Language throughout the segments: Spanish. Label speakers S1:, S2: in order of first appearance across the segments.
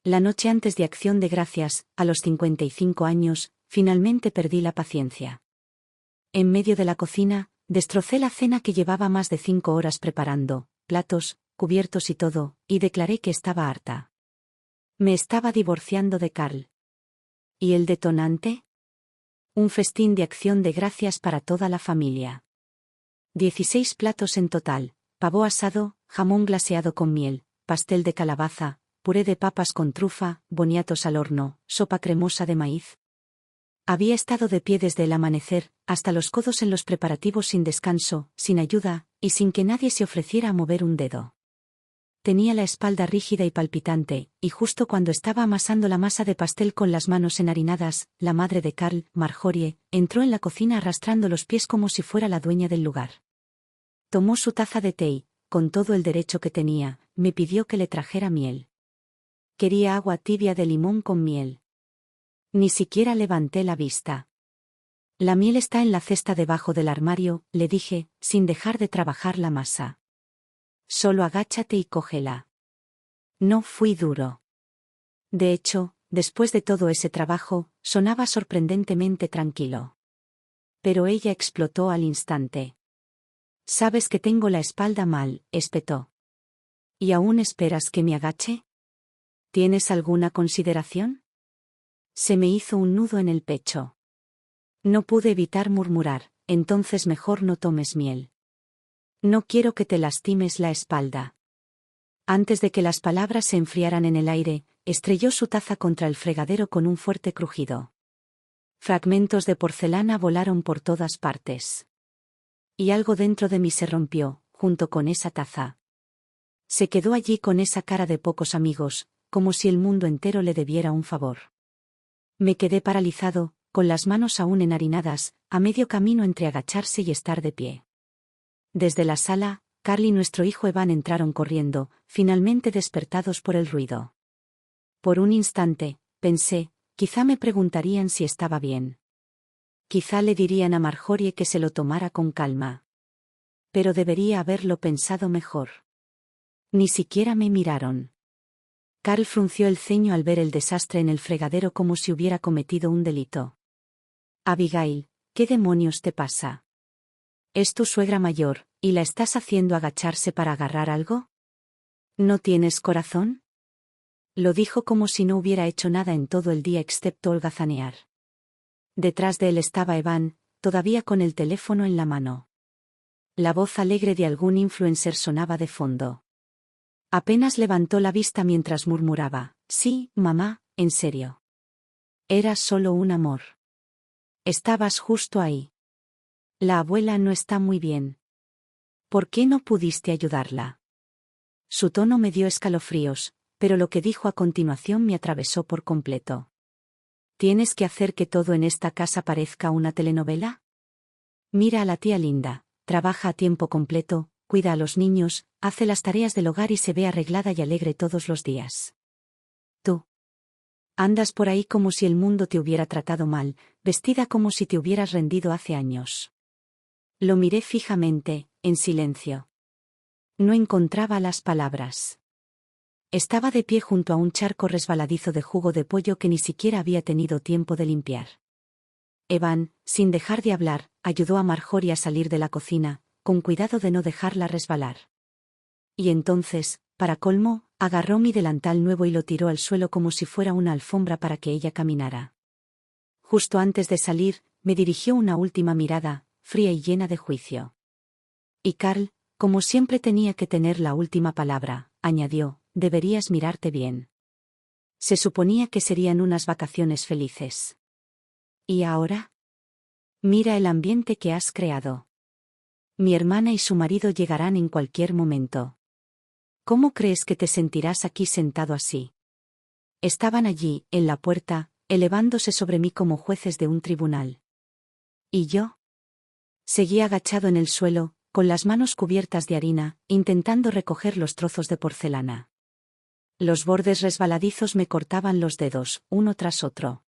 S1: La noche antes de Acción de Gracias, a los 55 años, finalmente perdí la paciencia. En medio de la cocina, destrocé la cena que llevaba más de 5 horas preparando, platos, cubiertos y todo, y declaré que estaba harta. Me estaba divorciando de Carl. ¿Y el detonante? Un festín de Acción de Gracias para toda la familia. 16 platos en total: pavo asado, jamón glaseado con miel, pastel de calabaza, puré de papas con trufa, boniatos al horno, sopa cremosa de maíz. Había estado de pie desde el amanecer, hasta los codos en los preparativos sin descanso, sin ayuda, y sin que nadie se ofreciera a mover un dedo. Tenía la espalda rígida y palpitante, y justo cuando estaba amasando la masa de pastel con las manos enharinadas, la madre de Carl, Marjorie, entró en la cocina arrastrando los pies como si fuera la dueña del lugar. Tomó su taza de té y, con todo el derecho que tenía, me pidió que le trajera miel. Quería agua tibia de limón con miel. Ni siquiera levanté la vista. La miel está en la cesta debajo del armario, le dije, sin dejar de trabajar la masa. Solo agáchate y cógela. No fui duro. De hecho, después de todo ese trabajo, sonaba sorprendentemente tranquilo. Pero ella explotó al instante. «Sabes que tengo la espalda mal», espetó. «¿Y aún esperas que me agache? ¿Tienes alguna consideración?» Se me hizo un nudo en el pecho. No pude evitar murmurar, «Entonces mejor no tomes miel. No quiero que te lastimes la espalda». Antes de que las palabras se enfriaran en el aire, estrelló su taza contra el fregadero con un fuerte crujido. Fragmentos de porcelana volaron por todas partes. Y algo dentro de mí se rompió, junto con esa taza. Se quedó allí con esa cara de pocos amigos, como si el mundo entero le debiera un favor. Me quedé paralizado, con las manos aún enharinadas, a medio camino entre agacharse y estar de pie. Desde la sala, Carl y nuestro hijo Evan entraron corriendo, finalmente despertados por el ruido. Por un instante, pensé, quizá me preguntarían si estaba bien. Quizá le dirían a Marjorie que se lo tomara con calma. Pero debería haberlo pensado mejor. Ni siquiera me miraron. Carl frunció el ceño al ver el desastre en el fregadero como si hubiera cometido un delito. «Abigail, ¿qué demonios te pasa? Es tu suegra mayor, ¿y la estás haciendo agacharse para agarrar algo? ¿No tienes corazón?». Lo dijo como si no hubiera hecho nada en todo el día excepto holgazanear. Detrás de él estaba Evan, todavía con el teléfono en la mano. La voz alegre de algún influencer sonaba de fondo. Apenas levantó la vista mientras murmuraba, «Sí, mamá, en serio. Era solo un amor. Estabas justo ahí. La abuela no está muy bien. ¿Por qué no pudiste ayudarla?». Su tono me dio escalofríos, pero lo que dijo a continuación me atravesó por completo. ¿Tienes que hacer que todo en esta casa parezca una telenovela? Mira a la tía Linda, trabaja a tiempo completo, cuida a los niños, hace las tareas del hogar y se ve arreglada y alegre todos los días. Tú andas por ahí como si el mundo te hubiera tratado mal, vestida como si te hubieras rendido hace años. Lo miré fijamente, en silencio. No encontraba las palabras. Estaba de pie junto a un charco resbaladizo de jugo de pollo que ni siquiera había tenido tiempo de limpiar. Evan, sin dejar de hablar, ayudó a Marjorie a salir de la cocina, con cuidado de no dejarla resbalar. Y entonces, para colmo, agarró mi delantal nuevo y lo tiró al suelo como si fuera una alfombra para que ella caminara. Justo antes de salir, me dirigió una última mirada, fría y llena de juicio. Y Carl, como siempre tenía que tener la última palabra, añadió, «Deberías mirarte bien. Se suponía que serían unas vacaciones felices. ¿Y ahora? Mira el ambiente que has creado. Mi hermana y su marido llegarán en cualquier momento. ¿Cómo crees que te sentirás aquí sentado así?». Estaban allí, en la puerta, elevándose sobre mí como jueces de un tribunal. ¿Y yo? Seguí agachado en el suelo, con las manos cubiertas de harina, intentando recoger los trozos de porcelana. Los bordes resbaladizos me cortaban los dedos, uno tras otro.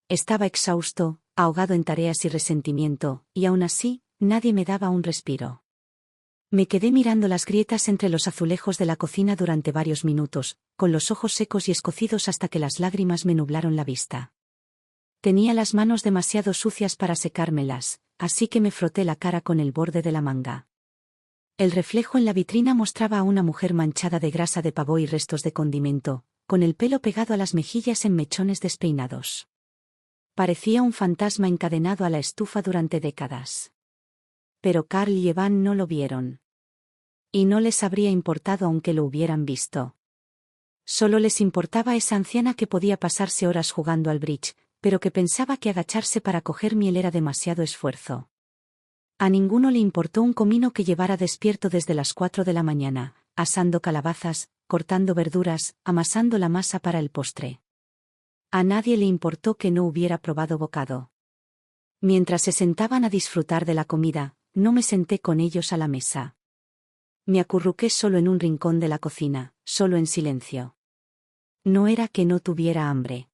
S1: Estaba exhausto, ahogado en tareas y resentimiento, y aún así, nadie me daba un respiro. Me quedé mirando las grietas entre los azulejos de la cocina durante varios minutos, con los ojos secos y escocidos hasta que las lágrimas me nublaron la vista. Tenía las manos demasiado sucias para secármelas, así que me froté la cara con el borde de la manga. El reflejo en la vitrina mostraba a una mujer manchada de grasa de pavo y restos de condimento, con el pelo pegado a las mejillas en mechones despeinados. Parecía un fantasma encadenado a la estufa durante décadas. Pero Carl y Evan no lo vieron. Y no les habría importado aunque lo hubieran visto. Solo les importaba esa anciana que podía pasarse horas jugando al bridge, pero que pensaba que agacharse para coger miel era demasiado esfuerzo. A ninguno le importó un comino que llevara despierto desde las 4 de la mañana, asando calabazas, cortando verduras, amasando la masa para el postre. A nadie le importó que no hubiera probado bocado. Mientras se sentaban a disfrutar de la comida, no me senté con ellos a la mesa. Me acurruqué solo en un rincón de la cocina, solo en silencio. No era que no tuviera hambre.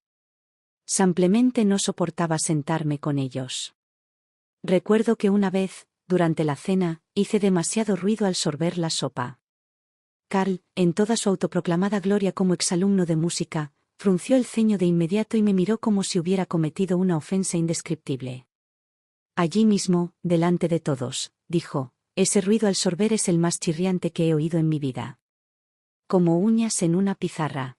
S1: Simplemente no soportaba sentarme con ellos. Recuerdo que una vez, durante la cena, hice demasiado ruido al sorber la sopa. Carl, en toda su autoproclamada gloria como exalumno de música, frunció el ceño de inmediato y me miró como si hubiera cometido una ofensa indescriptible. Allí mismo, delante de todos, dijo, ese ruido al sorber es el más chirriante que he oído en mi vida. Como uñas en una pizarra.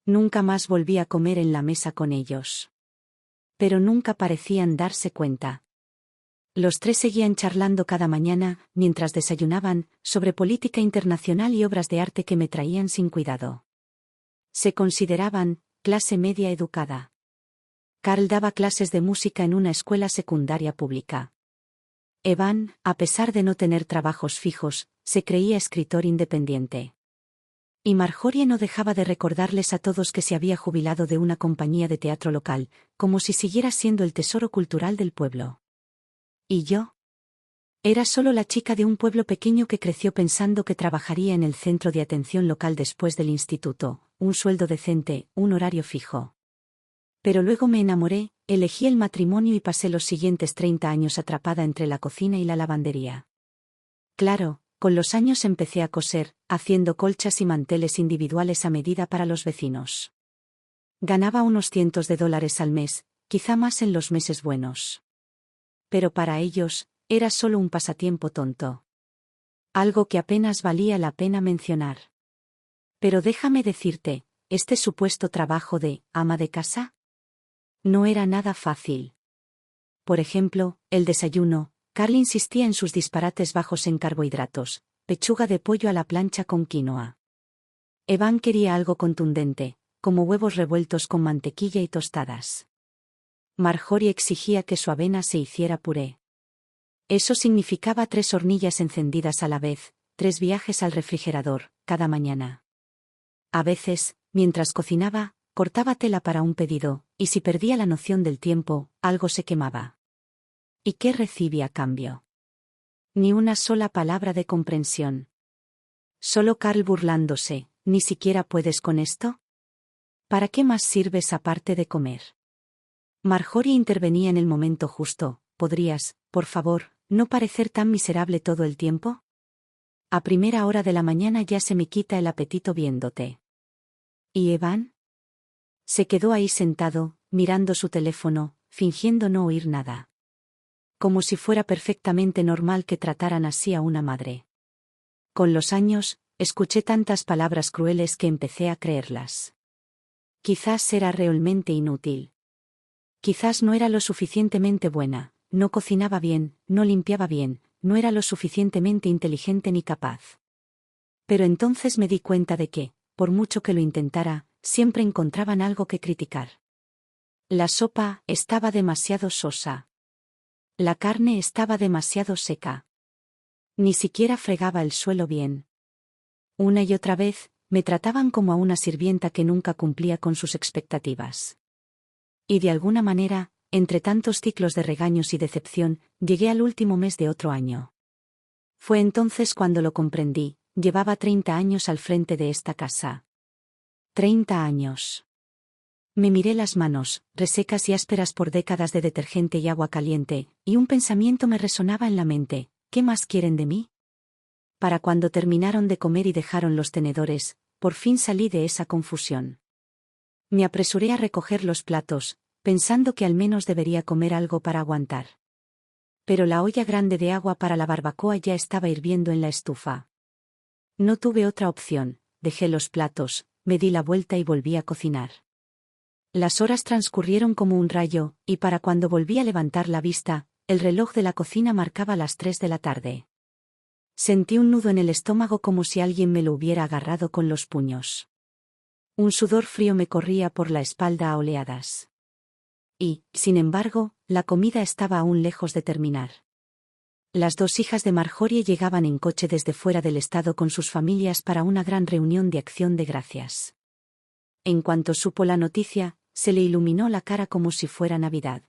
S1: Nunca más volví a comer en la mesa con ellos. Pero nunca parecían darse cuenta. Los tres seguían charlando cada mañana, mientras desayunaban, sobre política internacional y obras de arte que me traían sin cuidado. Se consideraban clase media educada. Carl daba clases de música en una escuela secundaria pública. Evan, a pesar de no tener trabajos fijos, se creía escritor independiente. Y Marjorie no dejaba de recordarles a todos que se había jubilado de una compañía de teatro local, como si siguiera siendo el tesoro cultural del pueblo. ¿Y yo? Era solo la chica de un pueblo pequeño que creció pensando que trabajaría en el centro de atención local después del instituto, un sueldo decente, un horario fijo. Pero luego me enamoré, elegí el matrimonio y pasé los siguientes 30 años atrapada entre la cocina y la lavandería. Claro, con los años empecé a coser, haciendo colchas y manteles individuales a medida para los vecinos. Ganaba unos cientos de dólares al mes, quizá más en los meses buenos. Pero para ellos, era solo un pasatiempo tonto. Algo que apenas valía la pena mencionar. Pero déjame decirte, este supuesto trabajo de ama de casa no era nada fácil. Por ejemplo, el desayuno. Carl insistía en sus disparates bajos en carbohidratos, pechuga de pollo a la plancha con quinoa. Evan quería algo contundente, como huevos revueltos con mantequilla y tostadas. Marjorie exigía que su avena se hiciera puré. Eso significaba 3 hornillas encendidas a la vez, 3 viajes al refrigerador, cada mañana. A veces, mientras cocinaba, cortaba tela para un pedido, y si perdía la noción del tiempo, algo se quemaba. ¿Y qué recibí a cambio? Ni una sola palabra de comprensión. Solo Carl burlándose, ¿ni siquiera puedes con esto? ¿Para qué más sirves aparte de comer? Marjorie intervenía en el momento justo. ¿Podrías, por favor, no parecer tan miserable todo el tiempo? A primera hora de la mañana ya se me quita el apetito viéndote. ¿Y Evan? Se quedó ahí sentado, mirando su teléfono, fingiendo no oír nada. Como si fuera perfectamente normal que trataran así a una madre. Con los años, escuché tantas palabras crueles que empecé a creerlas. Quizás era realmente inútil. Quizás no era lo suficientemente buena, no cocinaba bien, no limpiaba bien, no era lo suficientemente inteligente ni capaz. Pero entonces me di cuenta de que, por mucho que lo intentara, siempre encontraban algo que criticar. La sopa estaba demasiado sosa. La carne estaba demasiado seca. Ni siquiera fregaba el suelo bien. Una y otra vez, me trataban como a una sirvienta que nunca cumplía con sus expectativas. Y de alguna manera, entre tantos ciclos de regaños y decepción, llegué al último mes de otro año. Fue entonces cuando lo comprendí, llevaba 30 años al frente de esta casa. 30 años. Me miré las manos, resecas y ásperas por décadas de detergente y agua caliente, y un pensamiento me resonaba en la mente, ¿qué más quieren de mí? Para cuando terminaron de comer y dejaron los tenedores, por fin salí de esa confusión. Me apresuré a recoger los platos, pensando que al menos debería comer algo para aguantar. Pero la olla grande de agua para la barbacoa ya estaba hirviendo en la estufa. No tuve otra opción, dejé los platos, me di la vuelta y volví a cocinar. Las horas transcurrieron como un rayo, y para cuando volví a levantar la vista, el reloj de la cocina marcaba las 3 de la tarde. Sentí un nudo en el estómago como si alguien me lo hubiera agarrado con los puños. Un sudor frío me corría por la espalda a oleadas. Y, sin embargo, la comida estaba aún lejos de terminar. Las 2 hijas de Marjorie llegaban en coche desde fuera del estado con sus familias para una gran reunión de acción de gracias. En cuanto supo la noticia, se le iluminó la cara como si fuera Navidad.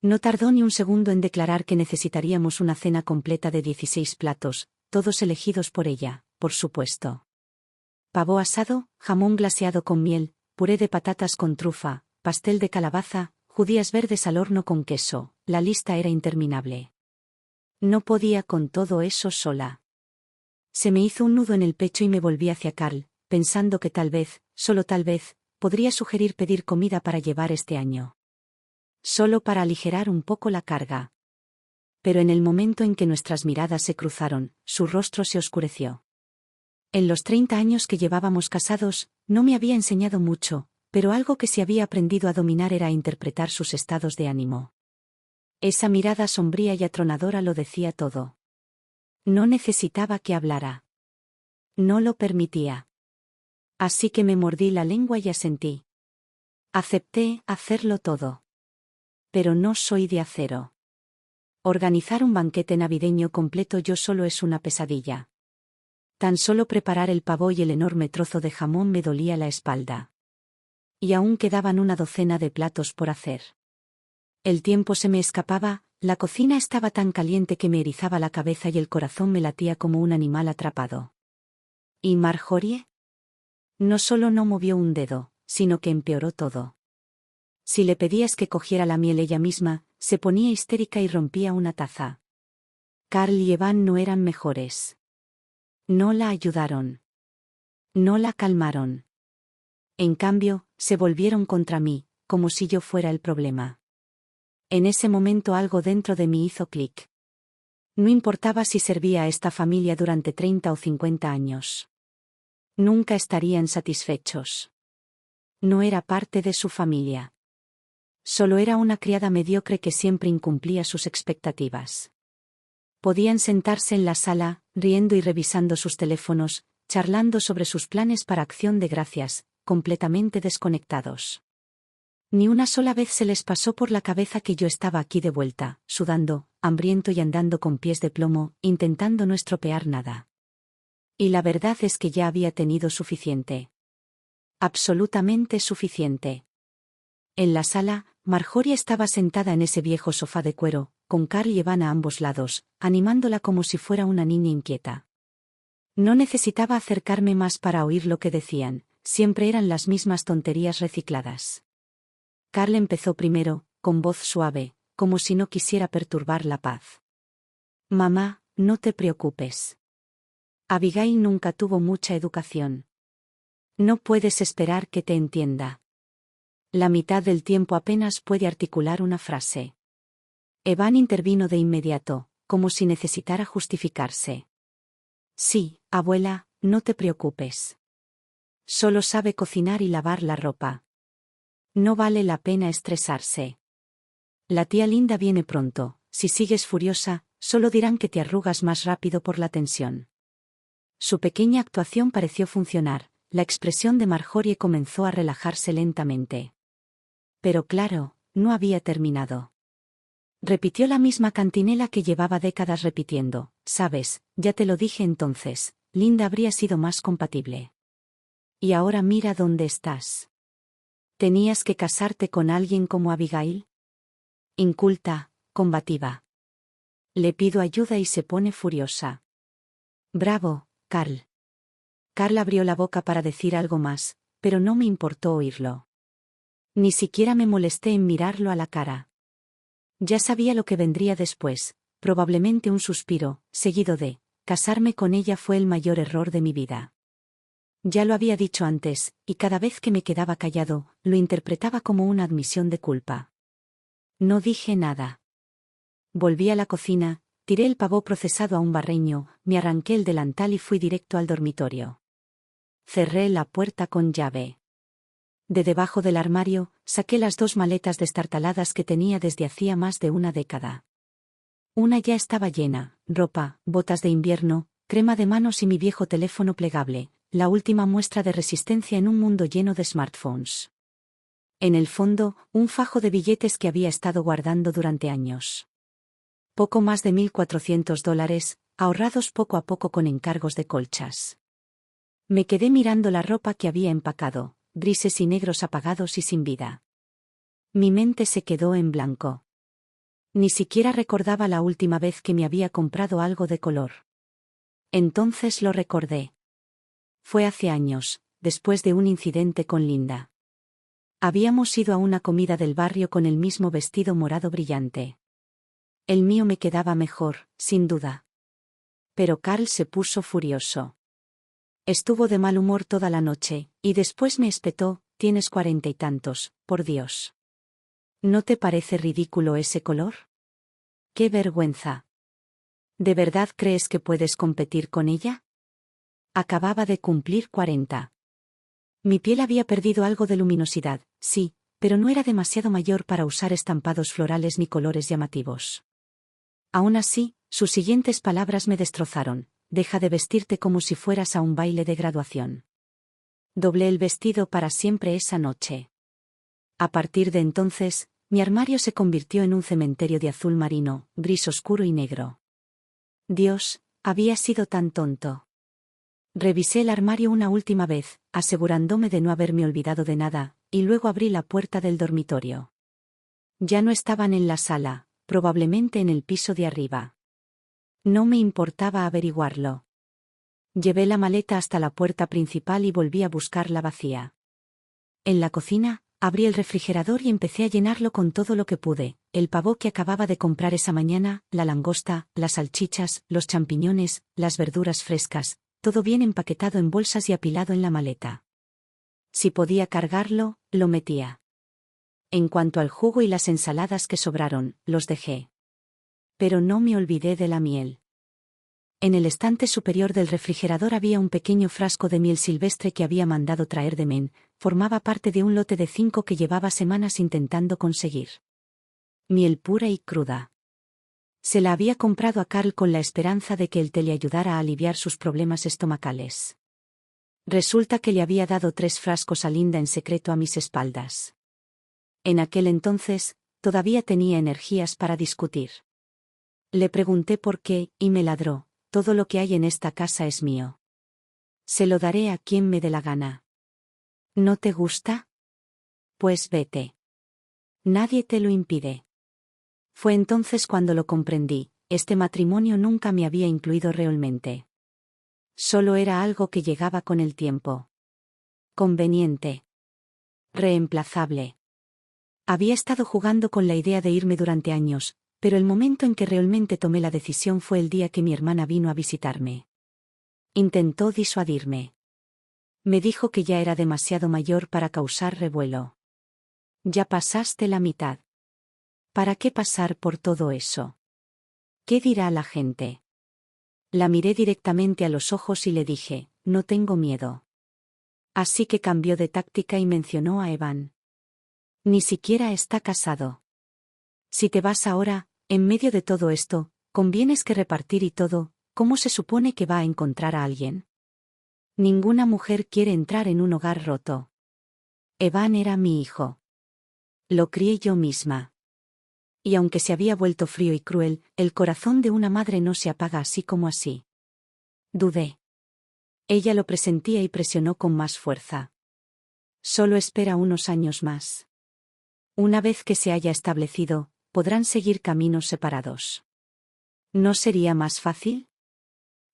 S1: No tardó ni un segundo en declarar que necesitaríamos una cena completa de 16 platos, todos elegidos por ella, por supuesto. Pavo asado, jamón glaseado con miel, puré de patatas con trufa, pastel de calabaza, judías verdes al horno con queso, la lista era interminable. No podía con todo eso sola. Se me hizo un nudo en el pecho y me volví hacia Carl, pensando que tal vez, solo tal vez, podría sugerir pedir comida para llevar este año. Solo para aligerar un poco la carga. Pero en el momento en que nuestras miradas se cruzaron, su rostro se oscureció. En los 30 años que llevábamos casados, no me había enseñado mucho, pero algo que sí había aprendido a dominar era interpretar sus estados de ánimo. Esa mirada sombría y atronadora lo decía todo. No necesitaba que hablara. No lo permitía. Así que me mordí la lengua y asentí. Acepté hacerlo todo. Pero no soy de acero. Organizar un banquete navideño completo yo solo es una pesadilla. Tan solo preparar el pavo y el enorme trozo de jamón me dolía la espalda. Y aún quedaban una docena de platos por hacer. El tiempo se me escapaba, la cocina estaba tan caliente que me erizaba la cabeza y el corazón me latía como un animal atrapado. ¿Y Marjorie? No solo no movió un dedo, sino que empeoró todo. Si le pedías que cogiera la miel ella misma, se ponía histérica y rompía una taza. Carl y Evan no eran mejores. No la ayudaron. No la calmaron. En cambio, se volvieron contra mí, como si yo fuera el problema. En ese momento algo dentro de mí hizo clic. No importaba si servía a esta familia durante 30 o 50 años. Nunca estarían satisfechos. No era parte de su familia. Solo era una criada mediocre que siempre incumplía sus expectativas. Podían sentarse en la sala, riendo y revisando sus teléfonos, charlando sobre sus planes para Acción de Gracias, completamente desconectados. Ni una sola vez se les pasó por la cabeza que yo estaba aquí de vuelta, sudando, hambriento y andando con pies de plomo, intentando no estropear nada. Y la verdad es que ya había tenido suficiente. Absolutamente suficiente. En la sala, Marjorie estaba sentada en ese viejo sofá de cuero, con Carl y Evan a ambos lados, animándola como si fuera una niña inquieta. No necesitaba acercarme más para oír lo que decían, siempre eran las mismas tonterías recicladas. Carl empezó primero, con voz suave, como si no quisiera perturbar la paz. Mamá, no te preocupes. Abigail nunca tuvo mucha educación. No puedes esperar que te entienda. La mitad del tiempo apenas puede articular una frase. Evan intervino de inmediato, como si necesitara justificarse. Sí, abuela, no te preocupes. Solo sabe cocinar y lavar la ropa. No vale la pena estresarse. La tía Linda viene pronto, si sigues furiosa, solo dirán que te arrugas más rápido por la tensión. Su pequeña actuación pareció funcionar, la expresión de Marjorie comenzó a relajarse lentamente. Pero claro, no había terminado. Repitió la misma cantinela que llevaba décadas repitiendo, sabes, ya te lo dije entonces, Linda habría sido más compatible. Y ahora mira dónde estás. ¿Tenías que casarte con alguien como Abigail? Inculta, combativa. Le pido ayuda y se pone furiosa. Bravo, Carl. Carl abrió la boca para decir algo más, pero no me importó oírlo. Ni siquiera me molesté en mirarlo a la cara. Ya sabía lo que vendría después, probablemente un suspiro, seguido de, Casarme con ella fue el mayor error de mi vida. Ya lo había dicho antes, y cada vez que me quedaba callado, lo interpretaba como una admisión de culpa. No dije nada. Volví a la cocina, tiré el pavó procesado a un barreño, me arranqué el delantal y fui directo al dormitorio. Cerré la puerta con llave. De debajo del armario, saqué las 2 maletas destartaladas que tenía desde hacía más de una década. Una ya estaba llena: ropa, botas de invierno, crema de manos y mi viejo teléfono plegable, la última muestra de resistencia en un mundo lleno de smartphones. En el fondo, un fajo de billetes que había estado guardando durante años. Poco más de $1.400, ahorrados poco a poco con encargos de colchas. Me quedé mirando la ropa que había empacado, grises y negros apagados y sin vida. Mi mente se quedó en blanco. Ni siquiera recordaba la última vez que me había comprado algo de color. Entonces lo recordé. Fue hace años, después de un incidente con Linda. Habíamos ido a una comida del barrio con el mismo vestido morado brillante. El mío me quedaba mejor, sin duda. Pero Carl se puso furioso. Estuvo de mal humor toda la noche, y después me espetó: «Tienes 40 y tantos, por Dios. ¿No te parece ridículo ese color? ¡Qué vergüenza! ¿De verdad crees que puedes competir con ella?» Acababa de cumplir 40. Mi piel había perdido algo de luminosidad, sí, pero no era demasiado mayor para usar estampados florales ni colores llamativos. Aún así, sus siguientes palabras me destrozaron: «Deja de vestirte como si fueras a un baile de graduación». Doblé el vestido para siempre esa noche. A partir de entonces, mi armario se convirtió en un cementerio de azul marino, gris oscuro y negro. Dios, había sido tan tonto. Revisé el armario una última vez, asegurándome de no haberme olvidado de nada, y luego abrí la puerta del dormitorio. Ya no estaban en la sala, probablemente en el piso de arriba. No me importaba averiguarlo. Llevé la maleta hasta la puerta principal y volví a buscarla vacía. En la cocina, abrí el refrigerador y empecé a llenarlo con todo lo que pude: el pavó que acababa de comprar esa mañana, la langosta, las salchichas, los champiñones, las verduras frescas, todo bien empaquetado en bolsas y apilado en la maleta. Si podía cargarlo, lo metía. En cuanto al jugo y las ensaladas que sobraron, los dejé. Pero no me olvidé de la miel. En el estante superior del refrigerador había un pequeño frasco de miel silvestre que había mandado traer de Maine. Formaba parte de un lote de 5 que llevaba semanas intentando conseguir. Miel pura y cruda. Se la había comprado a Carl con la esperanza de que el té le ayudara a aliviar sus problemas estomacales. Resulta que le había dado 3 frascos a Linda en secreto a mis espaldas. En aquel entonces, todavía tenía energías para discutir. Le pregunté por qué, y me ladró: «Todo lo que hay en esta casa es mío. Se lo daré a quien me dé la gana». ¿No te gusta? Pues vete. Nadie te lo impide. Fue entonces cuando lo comprendí: este matrimonio nunca me había incluido realmente. Solo era algo que llegaba con el tiempo. Conveniente. Reemplazable. Había estado jugando con la idea de irme durante años, pero el momento en que realmente tomé la decisión fue el día que mi hermana vino a visitarme. Intentó disuadirme. Me dijo que ya era demasiado mayor para causar revuelo. «Ya pasaste la mitad. ¿Para qué pasar por todo eso? ¿Qué dirá la gente?». La miré directamente a los ojos y le dije: «No tengo miedo». Así que cambió de táctica y mencionó a Evan. «Ni siquiera está casado. Si te vas ahora, en medio de todo esto, convienes que repartir y todo, ¿cómo se supone que va a encontrar a alguien? Ninguna mujer quiere entrar en un hogar roto. Evan era mi hijo. Lo crié yo misma». Y aunque se había vuelto frío y cruel, el corazón de una madre no se apaga así como así. Dudé. Ella lo presentía y presionó con más fuerza. «Solo espera unos años más. Una vez que se haya establecido, podrán seguir caminos separados». ¿No sería más fácil?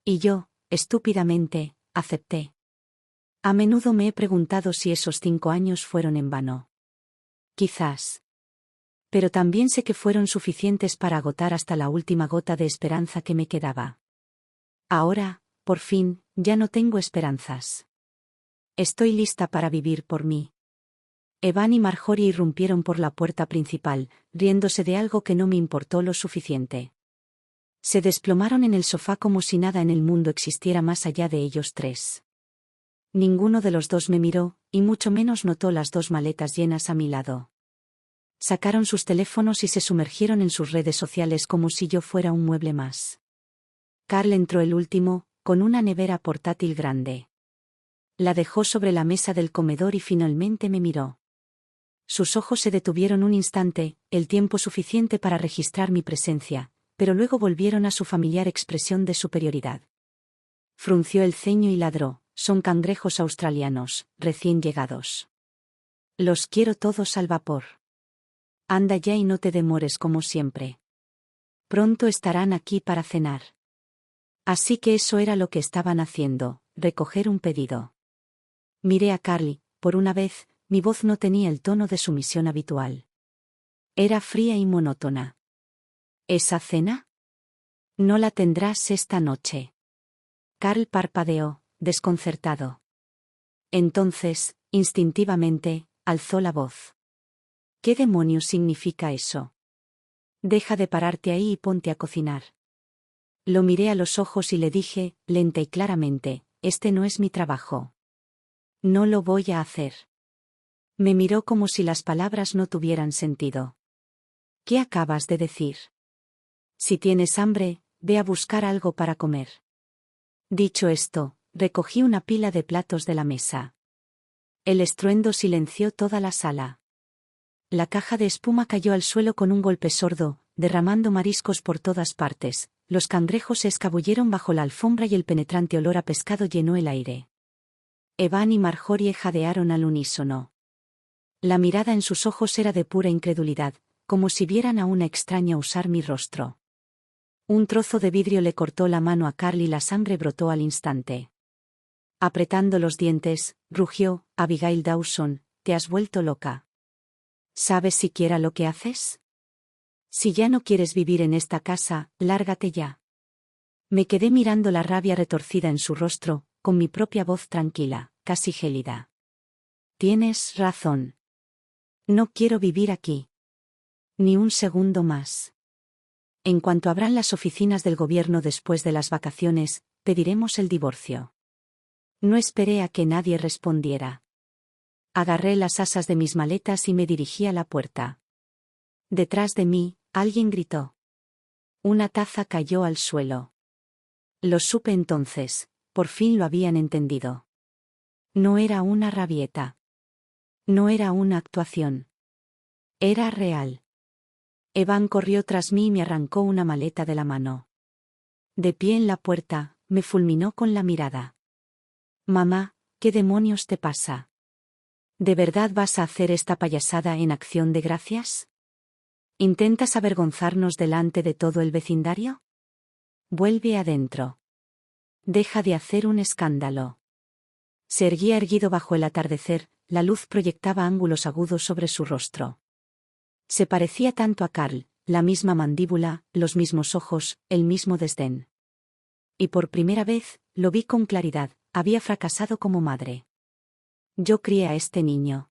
S1: Y yo, estúpidamente, acepté. A menudo me he preguntado si esos 5 años fueron en vano. Quizás. Pero también sé que fueron suficientes para agotar hasta la última gota de esperanza que me quedaba. Ahora, por fin, ya no tengo esperanzas. Estoy lista para vivir por mí. Evan y Marjorie irrumpieron por la puerta principal, riéndose de algo que no me importó lo suficiente. Se desplomaron en el sofá como si nada en el mundo existiera más allá de ellos tres. Ninguno de los dos me miró, y mucho menos notó las dos maletas llenas a mi lado. Sacaron sus teléfonos y se sumergieron en sus redes sociales como si yo fuera un mueble más. Carl entró el último, con una nevera portátil grande. La dejó sobre la mesa del comedor y finalmente me miró. Sus ojos se detuvieron un instante, el tiempo suficiente para registrar mi presencia, pero luego volvieron a su familiar expresión de superioridad. Frunció el ceño y ladró: son cangrejos australianos, recién llegados. Los quiero todos al vapor. Anda ya y no te demores como siempre. Pronto estarán aquí para cenar. Así que eso era lo que estaban haciendo, recoger un pedido. Miré a Carly, por una vez, mi voz no tenía el tono de sumisión habitual. Era fría y monótona. ¿Esa cena? No la tendrás esta noche. Carl parpadeó, desconcertado. Entonces, instintivamente, alzó la voz. ¿Qué demonios significa eso? Deja de pararte ahí y ponte a cocinar. Lo miré a los ojos y le dije, lenta y claramente, este no es mi trabajo. No lo voy a hacer. Me miró como si las palabras no tuvieran sentido. ¿Qué acabas de decir? Si tienes hambre, ve a buscar algo para comer. Dicho esto, recogí una pila de platos de la mesa. El estruendo silenció toda la sala. La caja de espuma cayó al suelo con un golpe sordo, derramando mariscos por todas partes. Los cangrejos se escabulleron bajo la alfombra y el penetrante olor a pescado llenó el aire. Evan y Marjorie jadearon al unísono. La mirada en sus ojos era de pura incredulidad, como si vieran a una extraña usar mi rostro. Un trozo de vidrio le cortó la mano a Carl y la sangre brotó al instante. Apretando los dientes, rugió: Abigail Dawson, te has vuelto loca. ¿Sabes siquiera lo que haces? Si ya no quieres vivir en esta casa, lárgate ya. Me quedé mirando la rabia retorcida en su rostro, con mi propia voz tranquila, casi gélida. Tienes razón. No quiero vivir aquí. Ni un segundo más. En cuanto abran las oficinas del gobierno después de las vacaciones, pediremos el divorcio. No esperé a que nadie respondiera. Agarré las asas de mis maletas y me dirigí a la puerta. Detrás de mí, alguien gritó. Una taza cayó al suelo. Lo supe entonces, por fin lo habían entendido. No era una rabieta. No era una actuación. Era real. Evan corrió tras mí y me arrancó una maleta de la mano. De pie en la puerta, me fulminó con la mirada. Mamá, ¿qué demonios te pasa? ¿De verdad vas a hacer esta payasada en acción de gracias? ¿Intentas avergonzarnos delante de todo el vecindario? Vuelve adentro. Deja de hacer un escándalo. Se erguía erguido bajo el atardecer, la luz proyectaba ángulos agudos sobre su rostro. Se parecía tanto a Carl, la misma mandíbula, los mismos ojos, el mismo desdén. Y por primera vez, lo vi con claridad: había fracasado como madre. Yo crié a este niño.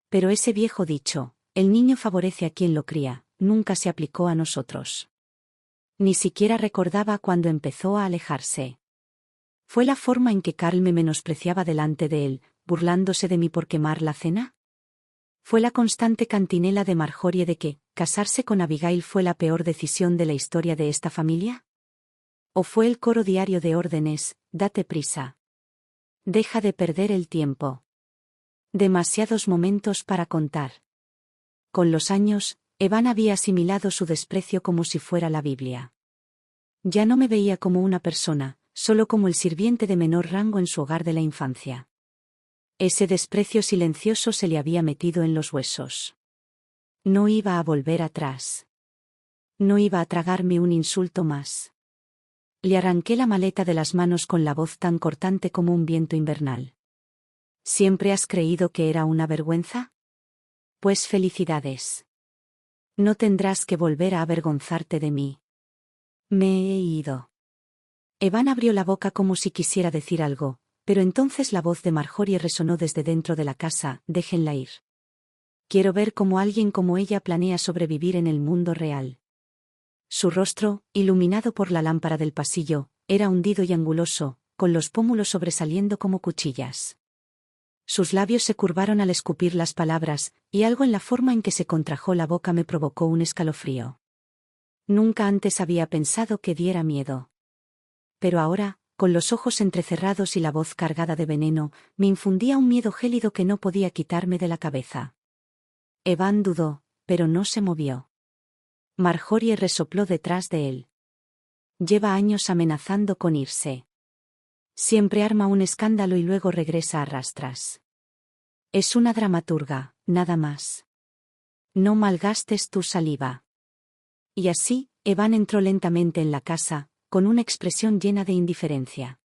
S1: Pero ese viejo dicho, el niño favorece a quien lo cría, nunca se aplicó a nosotros. Ni siquiera recordaba cuando empezó a alejarse. ¿Fue la forma en que Carl me menospreciaba delante de él, burlándose de mí por quemar la cena? ¿Fue la constante cantinela de Marjorie de que casarse con Abigail fue la peor decisión de la historia de esta familia? ¿O fue el coro diario de órdenes: date prisa? Deja de perder el tiempo. Demasiados momentos para contar. Con los años, Evan había asimilado su desprecio como si fuera la Biblia. Ya no me veía como una persona, solo como el sirviente de menor rango en su hogar de la infancia. Ese desprecio silencioso se le había metido en los huesos. No iba a volver atrás. No iba a tragarme un insulto más. Le arranqué la maleta de las manos con la voz tan cortante como un viento invernal. ¿Siempre has creído que era una vergüenza? Pues felicidades. No tendrás que volver a avergonzarte de mí. Me he ido. Evan abrió la boca como si quisiera decir algo, pero entonces la voz de Marjorie resonó desde dentro de la casa: déjenla ir. Quiero ver cómo alguien como ella planea sobrevivir en el mundo real. Su rostro, iluminado por la lámpara del pasillo, era hundido y anguloso, con los pómulos sobresaliendo como cuchillas. Sus labios se curvaron al escupir las palabras, y algo en la forma en que se contrajo la boca me provocó un escalofrío. Nunca antes había pensado que diera miedo. Pero ahora, con los ojos entrecerrados y la voz cargada de veneno, me infundía un miedo gélido que no podía quitarme de la cabeza. Evan dudó, pero no se movió. Marjorie resopló detrás de él. Lleva años amenazando con irse. Siempre arma un escándalo y luego regresa a rastras. Es una dramaturga, nada más. No malgastes tu saliva. Y así, Evan entró lentamente en la casa, con una expresión llena de indiferencia.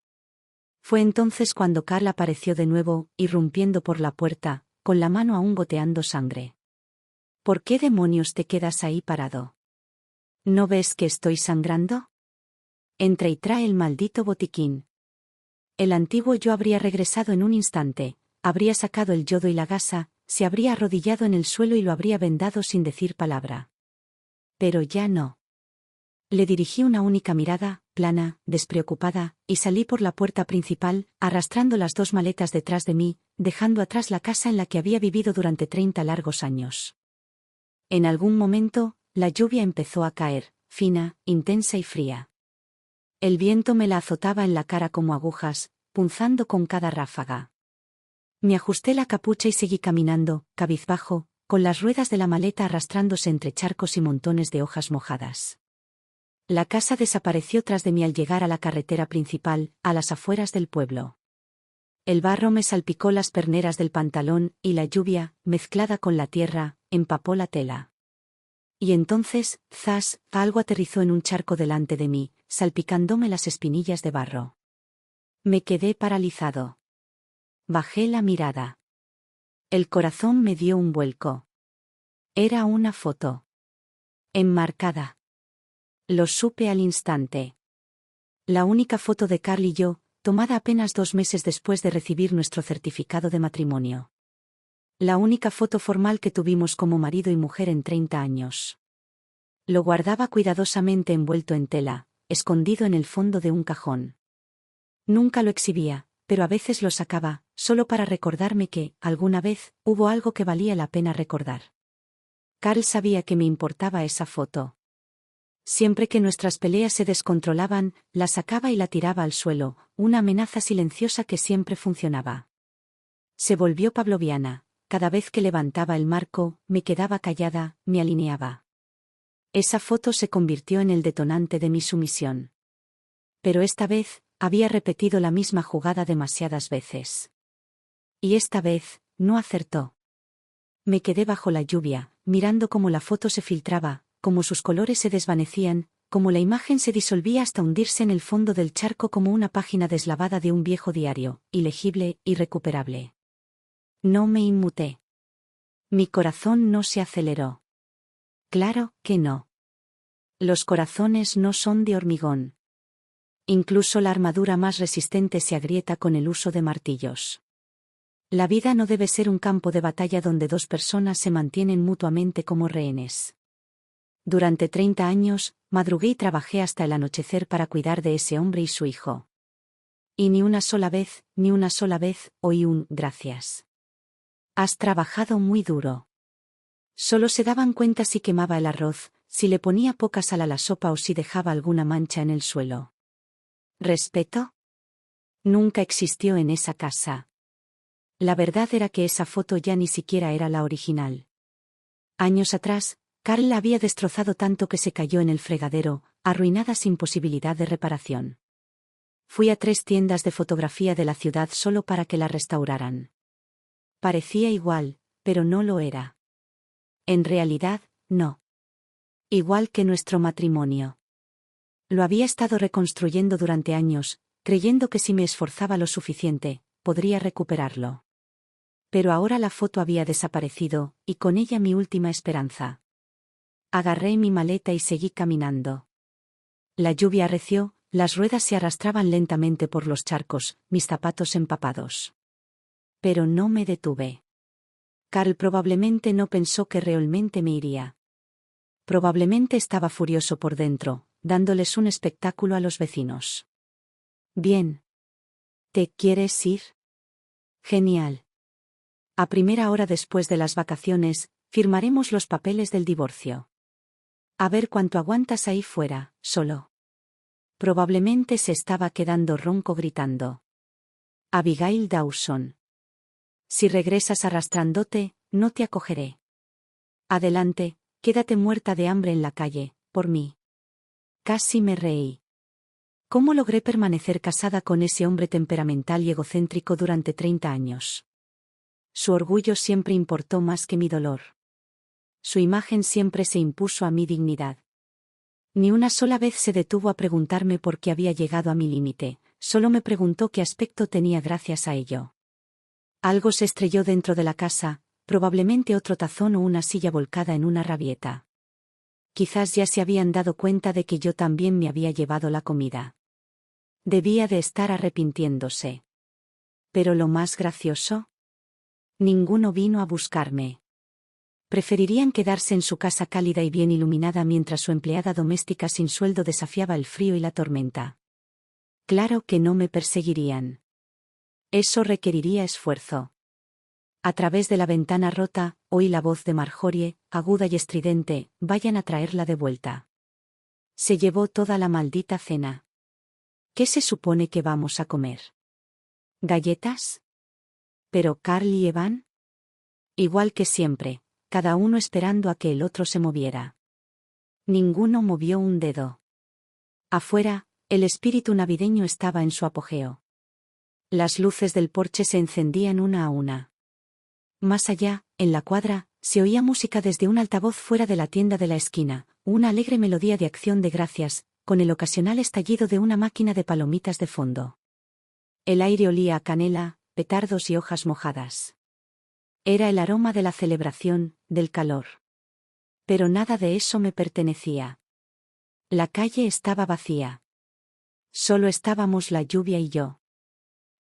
S1: Fue entonces cuando Carl apareció de nuevo, irrumpiendo por la puerta, con la mano aún goteando sangre. ¿Por qué demonios te quedas ahí parado? ¿No ves que estoy sangrando? Entra y trae el maldito botiquín. El antiguo yo habría regresado en un instante, habría sacado el yodo y la gasa, se habría arrodillado en el suelo y lo habría vendado sin decir palabra. Pero ya no. Le dirigí una única mirada, plana, despreocupada, y salí por la puerta principal, arrastrando las 2 maletas detrás de mí, dejando atrás la casa en la que había vivido durante 30 largos años. En algún momento, la lluvia empezó a caer, fina, intensa y fría. El viento me la azotaba en la cara como agujas, punzando con cada ráfaga. Me ajusté la capucha y seguí caminando, cabizbajo, con las ruedas de la maleta arrastrándose entre charcos y montones de hojas mojadas. La casa desapareció tras de mí al llegar a la carretera principal, a las afueras del pueblo. El barro me salpicó las perneras del pantalón, y la lluvia, mezclada con la tierra, empapó la tela. Y entonces, zas, algo aterrizó en un charco delante de mí, salpicándome las espinillas de barro. Me quedé paralizado. Bajé la mirada. El corazón me dio un vuelco. Era una foto. Enmarcada. Lo supe al instante. La única foto de Carl y yo, tomada apenas 2 meses después de recibir nuestro certificado de matrimonio. La única foto formal que tuvimos como marido y mujer en 30 años. Lo guardaba cuidadosamente envuelto en tela, escondido en el fondo de un cajón. Nunca lo exhibía, pero a veces lo sacaba, solo para recordarme que, alguna vez, hubo algo que valía la pena recordar. Carl sabía que me importaba esa foto. Siempre que nuestras peleas se descontrolaban, la sacaba y la tiraba al suelo, una amenaza silenciosa que siempre funcionaba. Se volvió pavloviana, cada vez que levantaba el marco, me quedaba callada, me alineaba. Esa foto se convirtió en el detonante de mi sumisión. Pero esta vez, había repetido la misma jugada demasiadas veces. Y esta vez, no acertó. Me quedé bajo la lluvia, mirando cómo la foto se filtraba, cómo sus colores se desvanecían, cómo la imagen se disolvía hasta hundirse en el fondo del charco como una página deslavada de un viejo diario, ilegible, irrecuperable. No me inmuté. Mi corazón no se aceleró. Claro que no. Los corazones no son de hormigón. Incluso la armadura más resistente se agrieta con el uso de martillos. La vida no debe ser un campo de batalla donde 2 personas se mantienen mutuamente como rehenes. Durante 30 años, madrugué y trabajé hasta el anochecer para cuidar de ese hombre y su hijo. Y ni una sola vez, oí un gracias. Has trabajado muy duro. Solo se daban cuenta si quemaba el arroz, si le ponía poca sal a la sopa o si dejaba alguna mancha en el suelo. ¿Respeto? Nunca existió en esa casa. La verdad era que esa foto ya ni siquiera era la original. Años atrás, Carl la había destrozado tanto que se cayó en el fregadero, arruinada sin posibilidad de reparación. Fui a 3 tiendas de fotografía de la ciudad solo para que la restauraran. Parecía igual, pero no lo era. En realidad, no. Igual que nuestro matrimonio. Lo había estado reconstruyendo durante años, creyendo que si me esforzaba lo suficiente, podría recuperarlo. Pero ahora la foto había desaparecido, y con ella mi última esperanza. Agarré mi maleta y seguí caminando. La lluvia arreció, las ruedas se arrastraban lentamente por los charcos, mis zapatos empapados. Pero no me detuve. Carl probablemente no pensó que realmente me iría. Probablemente estaba furioso por dentro, dándoles un espectáculo a los vecinos. Bien. ¿Te quieres ir? Genial. A primera hora después de las vacaciones, firmaremos los papeles del divorcio. A ver cuánto aguantas ahí fuera, solo. Probablemente se estaba quedando ronco gritando. Abigail Dawson. Si regresas arrastrándote, no te acogeré. Adelante, quédate muerta de hambre en la calle, por mí. Casi me reí. ¿Cómo logré permanecer casada con ese hombre temperamental y egocéntrico durante 30 años? Su orgullo siempre importó más que mi dolor. Su imagen siempre se impuso a mi dignidad. Ni una sola vez se detuvo a preguntarme por qué había llegado a mi límite, solo me preguntó qué aspecto tenía gracias a ello. Algo se estrelló dentro de la casa, probablemente otro tazón o una silla volcada en una rabieta. Quizás ya se habían dado cuenta de que yo también me había llevado la comida. Debía de estar arrepintiéndose. Pero lo más gracioso, ninguno vino a buscarme. Preferirían quedarse en su casa cálida y bien iluminada mientras su empleada doméstica sin sueldo desafiaba el frío y la tormenta. Claro que no me perseguirían. Eso requeriría esfuerzo. A través de la ventana rota, oí la voz de Marjorie, aguda y estridente: vayan a traerla de vuelta. Se llevó toda la maldita cena. ¿Qué se supone que vamos a comer? ¿Galletas? ¿Pero Carl y Evan? Igual que siempre, cada uno esperando a que el otro se moviera. Ninguno movió un dedo. Afuera, el espíritu navideño estaba en su apogeo. Las luces del porche se encendían una a una. Más allá, en la cuadra, se oía música desde un altavoz fuera de la tienda de la esquina, una alegre melodía de acción de gracias, con el ocasional estallido de una máquina de palomitas de fondo. El aire olía a canela, petardos y hojas mojadas. Era el aroma de la celebración, del calor. Pero nada de eso me pertenecía. La calle estaba vacía. Solo estábamos la lluvia y yo.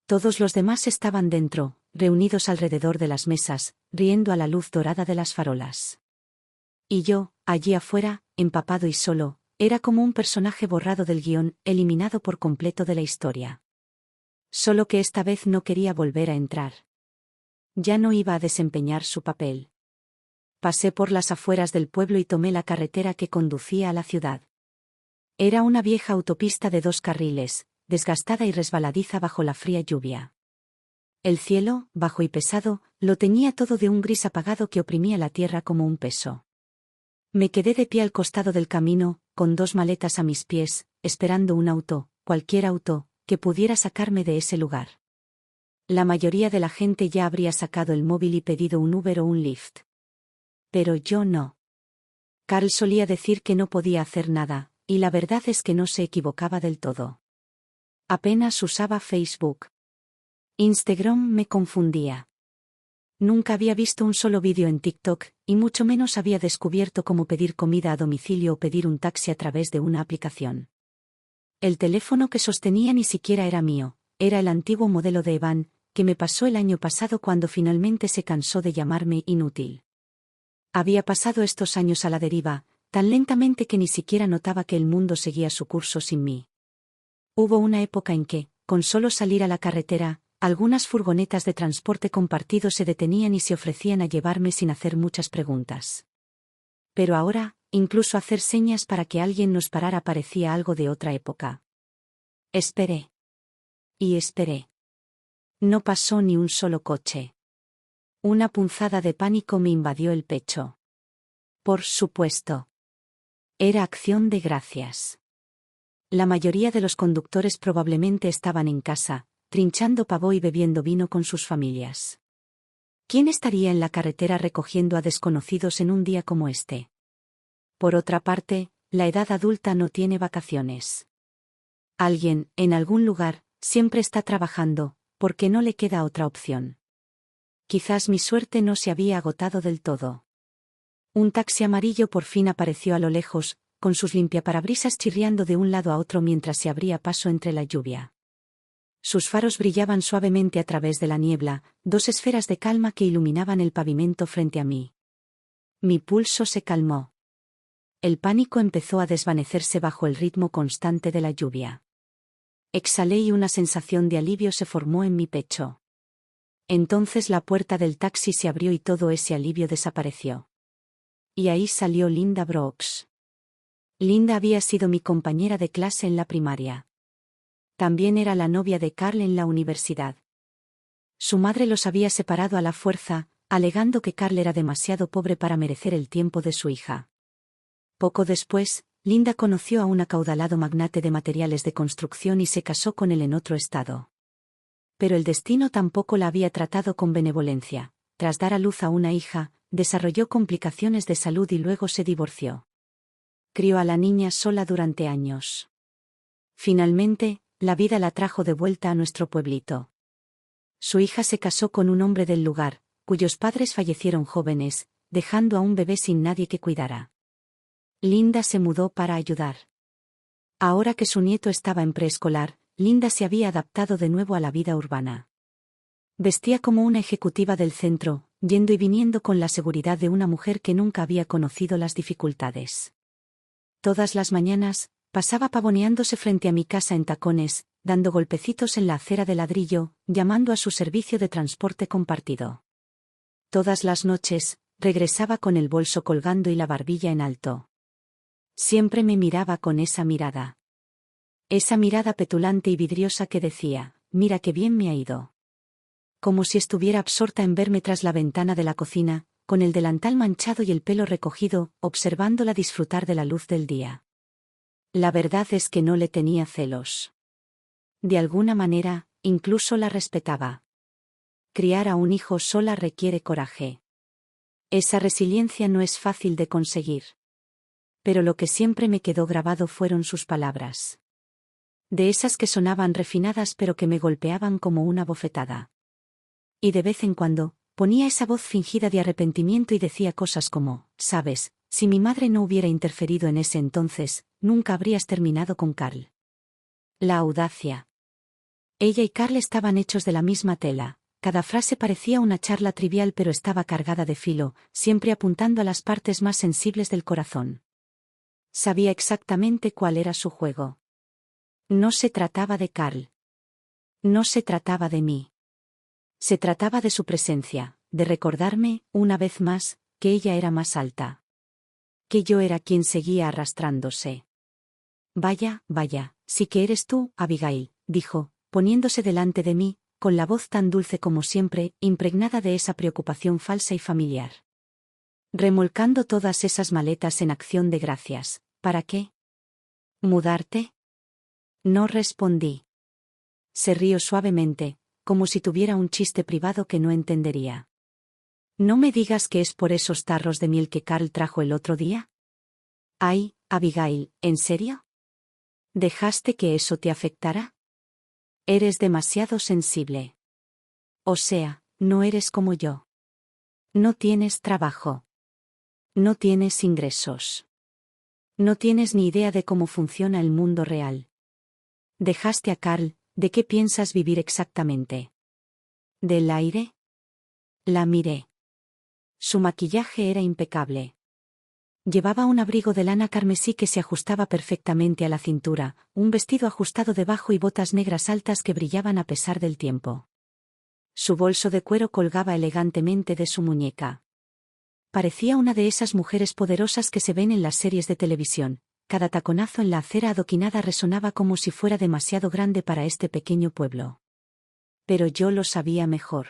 S1: Todos los demás estaban dentro, reunidos alrededor de las mesas, riendo a la luz dorada de las farolas. Y yo, allí afuera, empapado y solo, era como un personaje borrado del guión, eliminado por completo de la historia. Solo que esta vez no quería volver a entrar. Ya no iba a desempeñar su papel. Pasé por las afueras del pueblo y tomé la carretera que conducía a la ciudad. Era una vieja autopista de 2 carriles, desgastada y resbaladiza bajo la fría lluvia. El cielo, bajo y pesado, lo teñía todo de un gris apagado que oprimía la tierra como un peso. Me quedé de pie al costado del camino, con 2 maletas a mis pies, esperando un auto, cualquier auto, que pudiera sacarme de ese lugar. La mayoría de la gente ya habría sacado el móvil y pedido un Uber o un Lyft. Pero yo no. Carl solía decir que no podía hacer nada, y la verdad es que no se equivocaba del todo. Apenas usaba Facebook. Instagram me confundía. Nunca había visto un solo vídeo en TikTok, y mucho menos había descubierto cómo pedir comida a domicilio o pedir un taxi a través de una aplicación. El teléfono que sostenía ni siquiera era mío, era el antiguo modelo de Evan, que me pasó el año pasado cuando finalmente se cansó de llamarme inútil. Había pasado estos años a la deriva, tan lentamente que ni siquiera notaba que el mundo seguía su curso sin mí. Hubo una época en que, con solo salir a la carretera, algunas furgonetas de transporte compartido se detenían y se ofrecían a llevarme sin hacer muchas preguntas. Pero ahora, incluso hacer señas para que alguien nos parara parecía algo de otra época. Esperé. Y esperé. No pasó ni un solo coche. Una punzada de pánico me invadió el pecho. Por supuesto. Era acción de gracias. La mayoría de los conductores probablemente estaban en casa, trinchando pavo y bebiendo vino con sus familias. ¿Quién estaría en la carretera recogiendo a desconocidos en un día como este? Por otra parte, la edad adulta no tiene vacaciones. Alguien, en algún lugar, siempre está trabajando, porque no le queda otra opción. Quizás mi suerte no se había agotado del todo. Un taxi amarillo por fin apareció a lo lejos, con sus limpiaparabrisas chirriando de un lado a otro mientras se abría paso entre la lluvia. Sus faros brillaban suavemente a través de la niebla, dos esferas de calma que iluminaban el pavimento frente a mí. Mi pulso se calmó. El pánico empezó a desvanecerse bajo el ritmo constante de la lluvia. Exhalé y una sensación de alivio se formó en mi pecho. Entonces la puerta del taxi se abrió y todo ese alivio desapareció. Y ahí salió Linda Brooks. Linda había sido mi compañera de clase en la primaria. También era la novia de Carl en la universidad. Su madre los había separado a la fuerza, alegando que Carl era demasiado pobre para merecer el tiempo de su hija. Poco después, Linda conoció a un acaudalado magnate de materiales de construcción y se casó con él en otro estado. Pero el destino tampoco la había tratado con benevolencia. Tras dar a luz a una hija, desarrolló complicaciones de salud y luego se divorció. Crió a la niña sola durante años. Finalmente, la vida la trajo de vuelta a nuestro pueblito. Su hija se casó con un hombre del lugar, cuyos padres fallecieron jóvenes, dejando a un bebé sin nadie que cuidara. Linda se mudó para ayudar. Ahora que su nieto estaba en preescolar, Linda se había adaptado de nuevo a la vida urbana. Vestía como una ejecutiva del centro, yendo y viniendo con la seguridad de una mujer que nunca había conocido las dificultades. Todas las mañanas, pasaba pavoneándose frente a mi casa en tacones, dando golpecitos en la acera de ladrillo, llamando a su servicio de transporte compartido. Todas las noches, regresaba con el bolso colgando y la barbilla en alto. Siempre me miraba con esa mirada. Esa mirada petulante y vidriosa que decía, mira qué bien me ha ido. Como si estuviera absorta en verme tras la ventana de la cocina, con el delantal manchado y el pelo recogido, observándola disfrutar de la luz del día. La verdad es que no le tenía celos. De alguna manera, incluso la respetaba. Criar a un hijo sola requiere coraje. Esa resiliencia no es fácil de conseguir. Pero lo que siempre me quedó grabado fueron sus palabras. De esas que sonaban refinadas pero que me golpeaban como una bofetada. Y de vez en cuando, ponía esa voz fingida de arrepentimiento y decía cosas como, sabes, si mi madre no hubiera interferido en ese entonces, nunca habrías terminado con Carl. La audacia. Ella y Carl estaban hechos de la misma tela. Cada frase parecía una charla trivial pero estaba cargada de filo, siempre apuntando a las partes más sensibles del corazón. Sabía exactamente cuál era su juego. No se trataba de Carl. No se trataba de mí. Se trataba de su presencia, de recordarme, una vez más, que ella era más alta. Que yo era quien seguía arrastrándose. Vaya, vaya, sí que eres tú, Abigail, dijo, poniéndose delante de mí, con la voz tan dulce como siempre, impregnada de esa preocupación falsa y familiar. Remolcando todas esas maletas en acción de gracias, ¿para qué? ¿Mudarte? No respondí. Se rió suavemente, como si tuviera un chiste privado que no entendería. ¿No me digas que es por esos tarros de miel que Carl trajo el otro día? Ay, Abigail, ¿en serio? ¿Dejaste que eso te afectara? Eres demasiado sensible. O sea, no eres como yo. No tienes trabajo. No tienes ingresos. No tienes ni idea de cómo funciona el mundo real. Dejaste a Carl, ¿de qué piensas vivir exactamente? ¿Del aire? La miré. Su maquillaje era impecable. Llevaba un abrigo de lana carmesí que se ajustaba perfectamente a la cintura, un vestido ajustado debajo y botas negras altas que brillaban a pesar del tiempo. Su bolso de cuero colgaba elegantemente de su muñeca. Parecía una de esas mujeres poderosas que se ven en las series de televisión. Cada taconazo en la acera adoquinada resonaba como si fuera demasiado grande para este pequeño pueblo. Pero yo lo sabía mejor.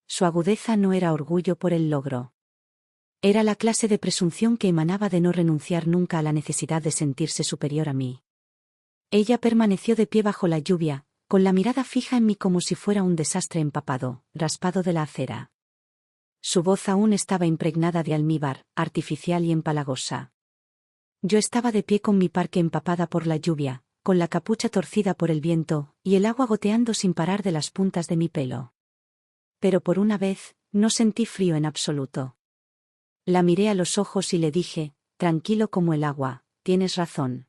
S1: Su agudeza no era orgullo por el logro. Era la clase de presunción que emanaba de no renunciar nunca a la necesidad de sentirse superior a mí. Ella permaneció de pie bajo la lluvia, con la mirada fija en mí como si fuera un desastre empapado, raspado de la acera. Su voz aún estaba impregnada de almíbar, artificial y empalagosa. Yo estaba de pie con mi parque empapada por la lluvia, con la capucha torcida por el viento, y el agua goteando sin parar de las puntas de mi pelo. Pero por una vez, no sentí frío en absoluto. La miré a los ojos y le dije, tranquilo como el agua, tienes razón.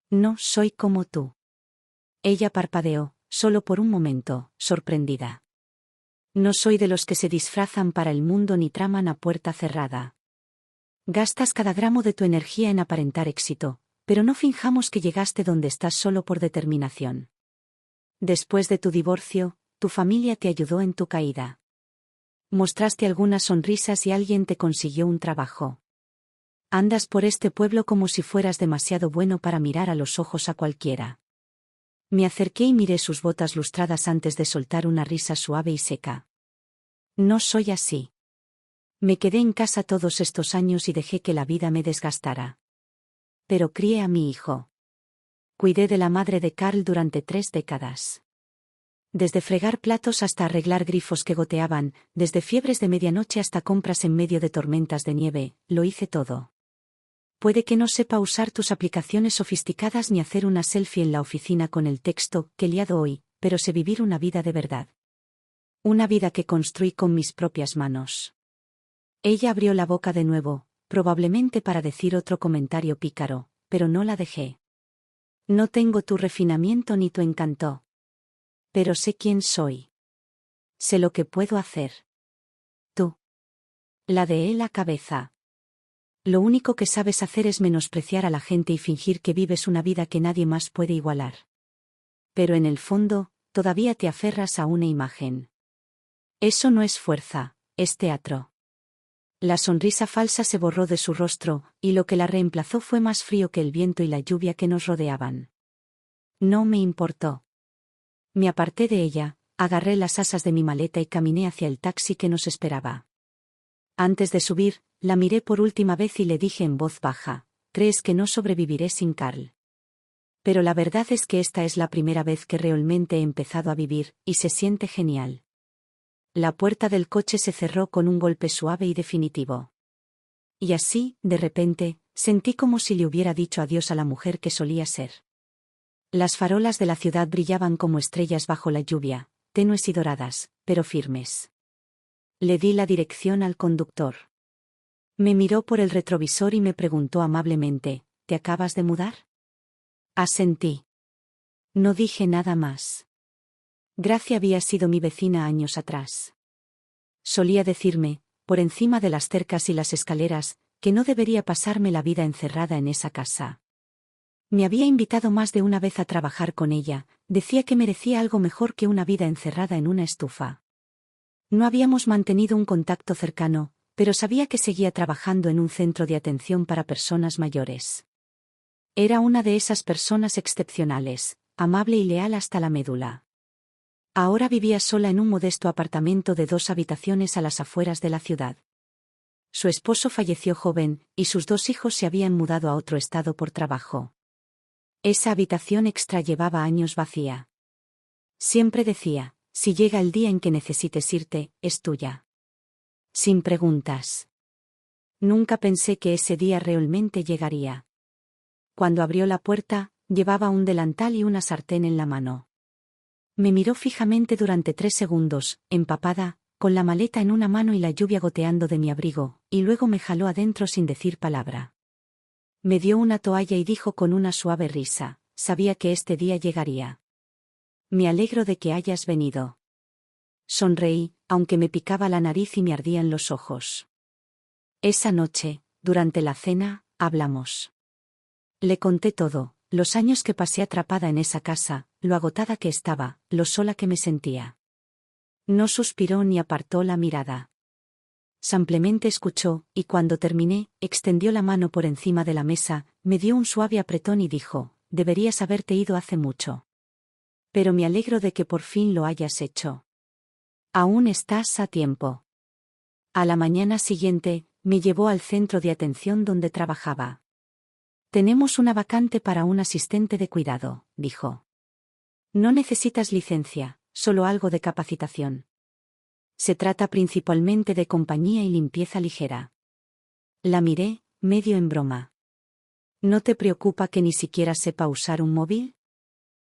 S1: No soy como tú. Ella parpadeó, solo por un momento, sorprendida. No soy de los que se disfrazan para el mundo ni traman a puerta cerrada. Gastas cada gramo de tu energía en aparentar éxito, pero no finjamos que llegaste donde estás solo por determinación. Después de tu divorcio, tu familia te ayudó en tu caída. Mostraste algunas sonrisas y alguien te consiguió un trabajo. Andas por este pueblo como si fueras demasiado bueno para mirar a los ojos a cualquiera. Me acerqué y miré sus botas lustradas antes de soltar una risa suave y seca. No soy así. Me quedé en casa todos estos años y dejé que la vida me desgastara. Pero crié a mi hijo. Cuidé de la madre de Carl durante 3 décadas. Desde fregar platos hasta arreglar grifos que goteaban, desde fiebres de medianoche hasta compras en medio de tormentas de nieve, lo hice todo. Puede que no sepa usar tus aplicaciones sofisticadas ni hacer una selfie en la oficina con el texto "qué liado hoy", pero sé vivir una vida de verdad. Una vida que construí con mis propias manos. Ella abrió la boca de nuevo, probablemente para decir otro comentario pícaro, pero no la dejé. No tengo tu refinamiento ni tu encanto. Pero sé quién soy. Sé lo que puedo hacer. Tú. Ladeé la cabeza. Lo único que sabes hacer es menospreciar a la gente y fingir que vives una vida que nadie más puede igualar. Pero en el fondo, todavía te aferras a una imagen. Eso no es fuerza, es teatro. La sonrisa falsa se borró de su rostro, y lo que la reemplazó fue más frío que el viento y la lluvia que nos rodeaban. No me importó. Me aparté de ella, agarré las asas de mi maleta y caminé hacia el taxi que nos esperaba. Antes de subir, la miré por última vez y le dije en voz baja: ¿crees que no sobreviviré sin Carl? Pero la verdad es que esta es la primera vez que realmente he empezado a vivir, y se siente genial. La puerta del coche se cerró con un golpe suave y definitivo. Y así, de repente, sentí como si le hubiera dicho adiós a la mujer que solía ser. Las farolas de la ciudad brillaban como estrellas bajo la lluvia, tenues y doradas, pero firmes. Le di la dirección al conductor. Me miró por el retrovisor y me preguntó amablemente: ¿te acabas de mudar? Asentí. No dije nada más. Gracia había sido mi vecina años atrás. Solía decirme, por encima de las cercas y las escaleras, que no debería pasarme la vida encerrada en esa casa. Me había invitado más de una vez a trabajar con ella, decía que merecía algo mejor que una vida encerrada en una estufa. No habíamos mantenido un contacto cercano, pero sabía que seguía trabajando en un centro de atención para personas mayores. Era una de esas personas excepcionales, amable y leal hasta la médula. Ahora vivía sola en un modesto apartamento de 2 habitaciones a las afueras de la ciudad. Su esposo falleció joven, y sus 2 hijos se habían mudado a otro estado por trabajo. Esa habitación extra llevaba años vacía. Siempre decía: si llega el día en que necesites irte, es tuya. Sin preguntas. Nunca pensé que ese día realmente llegaría. Cuando abrió la puerta, llevaba un delantal y una sartén en la mano. Me miró fijamente durante 3 segundos, empapada, con la maleta en una mano y la lluvia goteando de mi abrigo, y luego me jaló adentro sin decir palabra. Me dio una toalla y dijo con una suave risa: sabía que este día llegaría. Me alegro de que hayas venido. Sonreí, aunque me picaba la nariz y me ardían los ojos. Esa noche, durante la cena, hablamos. Le conté todo: los años que pasé atrapada en esa casa, lo agotada que estaba, lo sola que me sentía. No suspiró ni apartó la mirada. Simplemente escuchó, y cuando terminé, extendió la mano por encima de la mesa, me dio un suave apretón y dijo: deberías haberte ido hace mucho. Pero me alegro de que por fin lo hayas hecho. Aún estás a tiempo. A la mañana siguiente, me llevó al centro de atención donde trabajaba. Tenemos una vacante para un asistente de cuidado, dijo. No necesitas licencia, solo algo de capacitación. Se trata principalmente de compañía y limpieza ligera. La miré, medio en broma. ¿No te preocupa que ni siquiera sepa usar un móvil?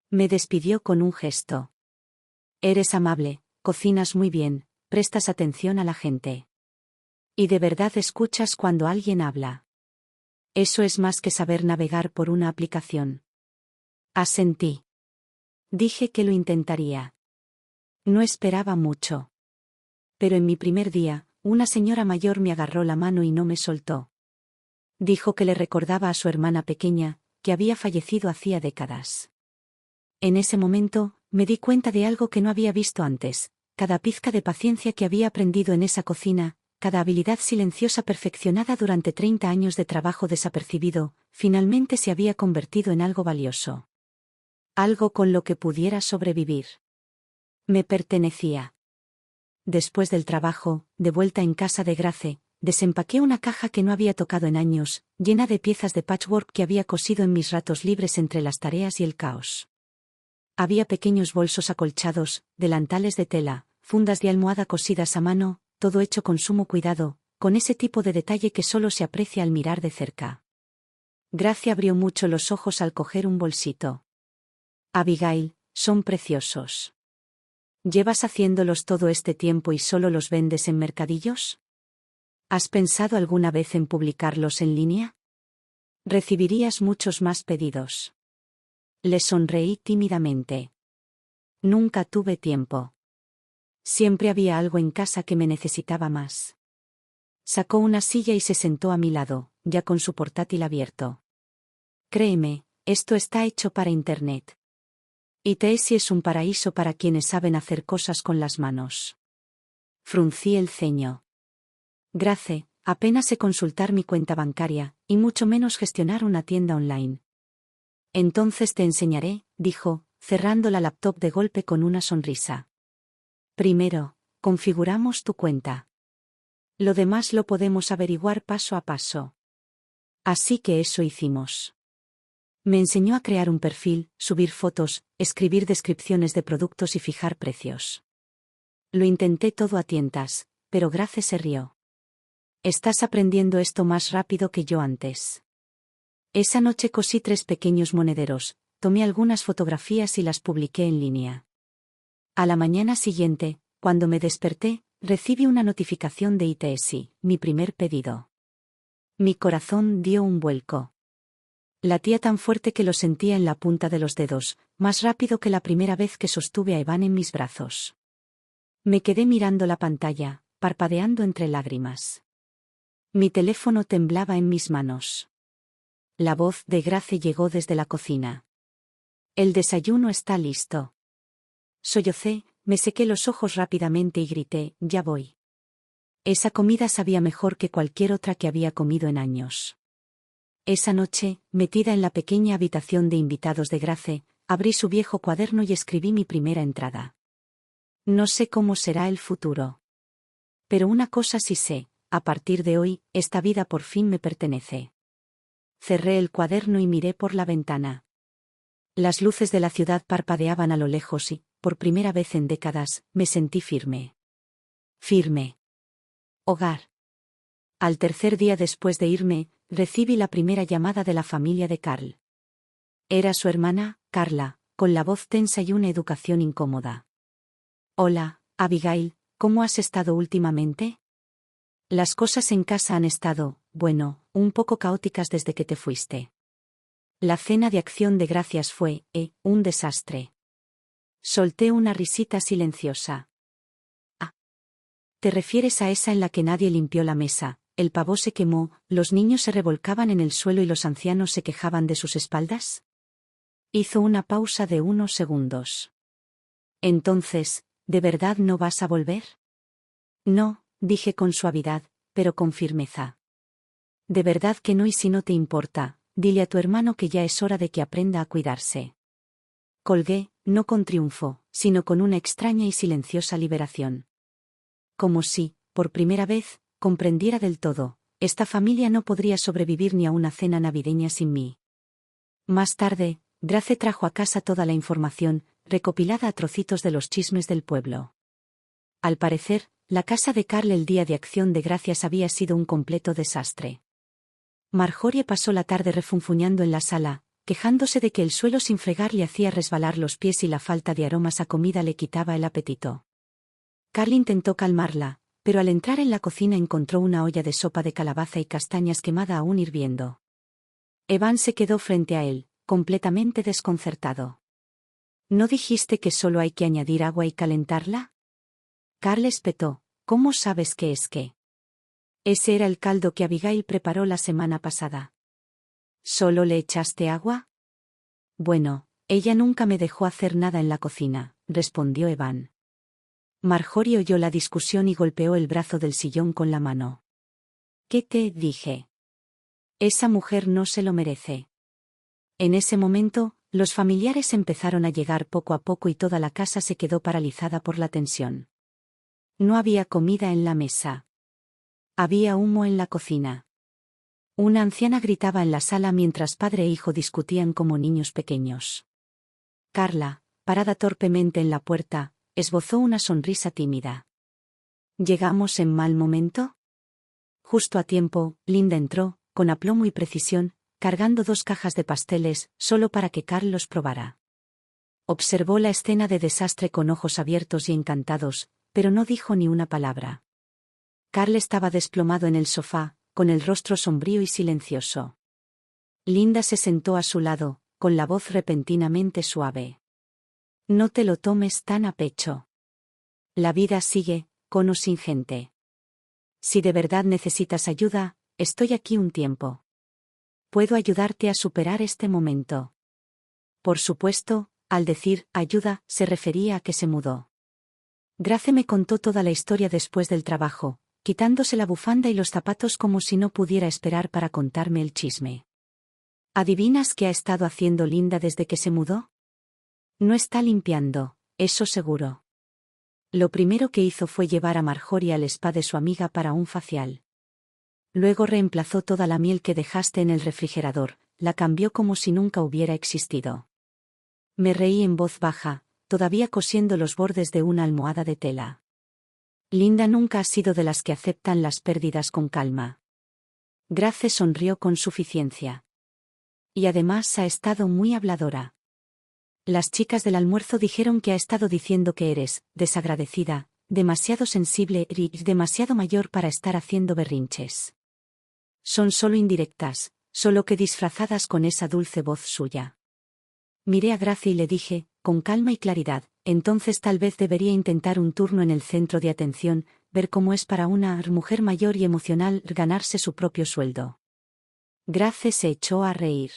S1: Me despidió con un gesto. Eres amable, cocinas muy bien, prestas atención a la gente. Y de verdad escuchas cuando alguien habla. Eso es más que saber navegar por una aplicación. Asentí. Dije que lo intentaría. No esperaba mucho. Pero en mi primer día, una señora mayor me agarró la mano y no me soltó. Dijo que le recordaba a su hermana pequeña, que había fallecido hacía décadas. En ese momento, me di cuenta de algo que no había visto antes: cada pizca de paciencia que había aprendido en esa cocina, cada habilidad silenciosa perfeccionada durante 30 años de trabajo desapercibido, finalmente se había convertido en algo valioso. Algo con lo que pudiera sobrevivir. Me pertenecía. Después del trabajo, de vuelta en casa de Grace, desempaqué una caja que no había tocado en años, llena de piezas de patchwork que había cosido en mis ratos libres entre las tareas y el caos. Había pequeños bolsos acolchados, delantales de tela, fundas de almohada cosidas a mano, todo hecho con sumo cuidado, con ese tipo de detalle que solo se aprecia al mirar de cerca. Grace abrió mucho los ojos al coger un bolsito. Abigail, son preciosos. ¿Llevas haciéndolos todo este tiempo y solo los vendes en mercadillos? ¿Has pensado alguna vez en publicarlos en línea? Recibirías muchos más pedidos. Le sonreí tímidamente. Nunca tuve tiempo. Siempre había algo en casa que me necesitaba más. Sacó una silla y se sentó a mi lado, ya con su portátil abierto. Créeme, esto está hecho para Internet. Etsy es un paraíso para quienes saben hacer cosas con las manos. Fruncí el ceño. Grace, apenas sé consultar mi cuenta bancaria, y mucho menos gestionar una tienda online. Entonces te enseñaré, dijo, cerrando la laptop de golpe con una sonrisa. Primero, configuramos tu cuenta. Lo demás lo podemos averiguar paso a paso. Así que eso hicimos. Me enseñó a crear un perfil, subir fotos, escribir descripciones de productos y fijar precios. Lo intenté todo a tientas, pero Grace se rió. Estás aprendiendo esto más rápido que yo antes. Esa noche cosí 3 pequeños monederos, tomé algunas fotografías y las publiqué en línea. A la mañana siguiente, cuando me desperté, recibí una notificación de Etsy, mi primer pedido. Mi corazón dio un vuelco. Latía tan fuerte que lo sentía en la punta de los dedos, más rápido que la primera vez que sostuve a Evan en mis brazos. Me quedé mirando la pantalla, parpadeando entre lágrimas. Mi teléfono temblaba en mis manos. La voz de Grace llegó desde la cocina. El desayuno está listo. Sollocé, me sequé los ojos rápidamente y grité, ya voy. Esa comida sabía mejor que cualquier otra que había comido en años. Esa noche, metida en la pequeña habitación de invitados de Grace, abrí su viejo cuaderno y escribí mi primera entrada. No sé cómo será el futuro. Pero una cosa sí sé, a partir de hoy, esta vida por fin me pertenece. Cerré el cuaderno y miré por la ventana. Las luces de la ciudad parpadeaban a lo lejos y, por primera vez en décadas, me sentí firme. Firme. Hogar. Al tercer día después de irme, recibí la primera llamada de la familia de Carl. Era su hermana, Carla, con la voz tensa y una educación incómoda. Hola, Abigail, ¿cómo has estado últimamente? Las cosas en casa han estado, bueno, un poco caóticas desde que te fuiste. La cena de acción de gracias fue, un desastre. Solté una risita silenciosa. Ah. ¿Te refieres a esa en la que nadie limpió la mesa? El pavo se quemó, los niños se revolcaban en el suelo y los ancianos se quejaban de sus espaldas. Hizo una pausa de unos segundos. Entonces, ¿de verdad no vas a volver? No, dije con suavidad, pero con firmeza. De verdad que no, y si no te importa, dile a tu hermano que ya es hora de que aprenda a cuidarse. Colgué, no con triunfo, sino con una extraña y silenciosa liberación. Como si, por primera vez, comprendiera del todo, esta familia no podría sobrevivir ni a una cena navideña sin mí. Más tarde, Grace trajo a casa toda la información, recopilada a trocitos de los chismes del pueblo. Al parecer, la casa de Carl el día de Acción de Gracias había sido un completo desastre. Marjorie pasó la tarde refunfuñando en la sala, quejándose de que el suelo sin fregar le hacía resbalar los pies y la falta de aromas a comida le quitaba el apetito. Carl intentó calmarla, pero al entrar en la cocina encontró una olla de sopa de calabaza y castañas quemada aún hirviendo. Evan se quedó frente a él, completamente desconcertado. ¿No dijiste que solo hay que añadir agua y calentarla? Carl espetó. ¿Cómo sabes qué es qué? Ese era el caldo que Abigail preparó la semana pasada. ¿Solo le echaste agua? Bueno, ella nunca me dejó hacer nada en la cocina, respondió Evan. Marjorie oyó la discusión y golpeó el brazo del sillón con la mano. ¿Qué te dije? Esa mujer no se lo merece. En ese momento, los familiares empezaron a llegar poco a poco y toda la casa se quedó paralizada por la tensión. No había comida en la mesa. Había humo en la cocina. Una anciana gritaba en la sala mientras padre e hijo discutían como niños pequeños. Carla, parada torpemente en la puerta, esbozó una sonrisa tímida. ¿Llegamos en mal momento? Justo a tiempo, Linda entró, con aplomo y precisión, cargando 2 cajas de pasteles, solo para que Carl los probara. Observó la escena de desastre con ojos abiertos y encantados, pero no dijo ni una palabra. Carl estaba desplomado en el sofá, con el rostro sombrío y silencioso. Linda se sentó a su lado, con la voz repentinamente suave. No te lo tomes tan a pecho. La vida sigue, con o sin gente. Si de verdad necesitas ayuda, estoy aquí un tiempo. Puedo ayudarte a superar este momento. Por supuesto, al decir ayuda, se refería a que se mudó. Grace me contó toda la historia después del trabajo, quitándose la bufanda y los zapatos como si no pudiera esperar para contarme el chisme. ¿Adivinas qué ha estado haciendo Linda desde que se mudó? No está limpiando, eso seguro. Lo primero que hizo fue llevar a Marjorie al spa de su amiga para un facial. Luego reemplazó toda la miel que dejaste en el refrigerador, la cambió como si nunca hubiera existido. Me reí en voz baja, todavía cosiendo los bordes de una almohada de tela. Linda nunca ha sido de las que aceptan las pérdidas con calma. Grace sonrió con suficiencia. Y además ha estado muy habladora. Las chicas del almuerzo dijeron que ha estado diciendo que eres desagradecida, demasiado sensible y demasiado mayor para estar haciendo berrinches. Son solo indirectas, solo que disfrazadas con esa dulce voz suya. Miré a Grace y le dije, con calma y claridad, entonces tal vez debería intentar un turno en el centro de atención, ver cómo es para una mujer mayor y emocional ganarse su propio sueldo. Grace se echó a reír.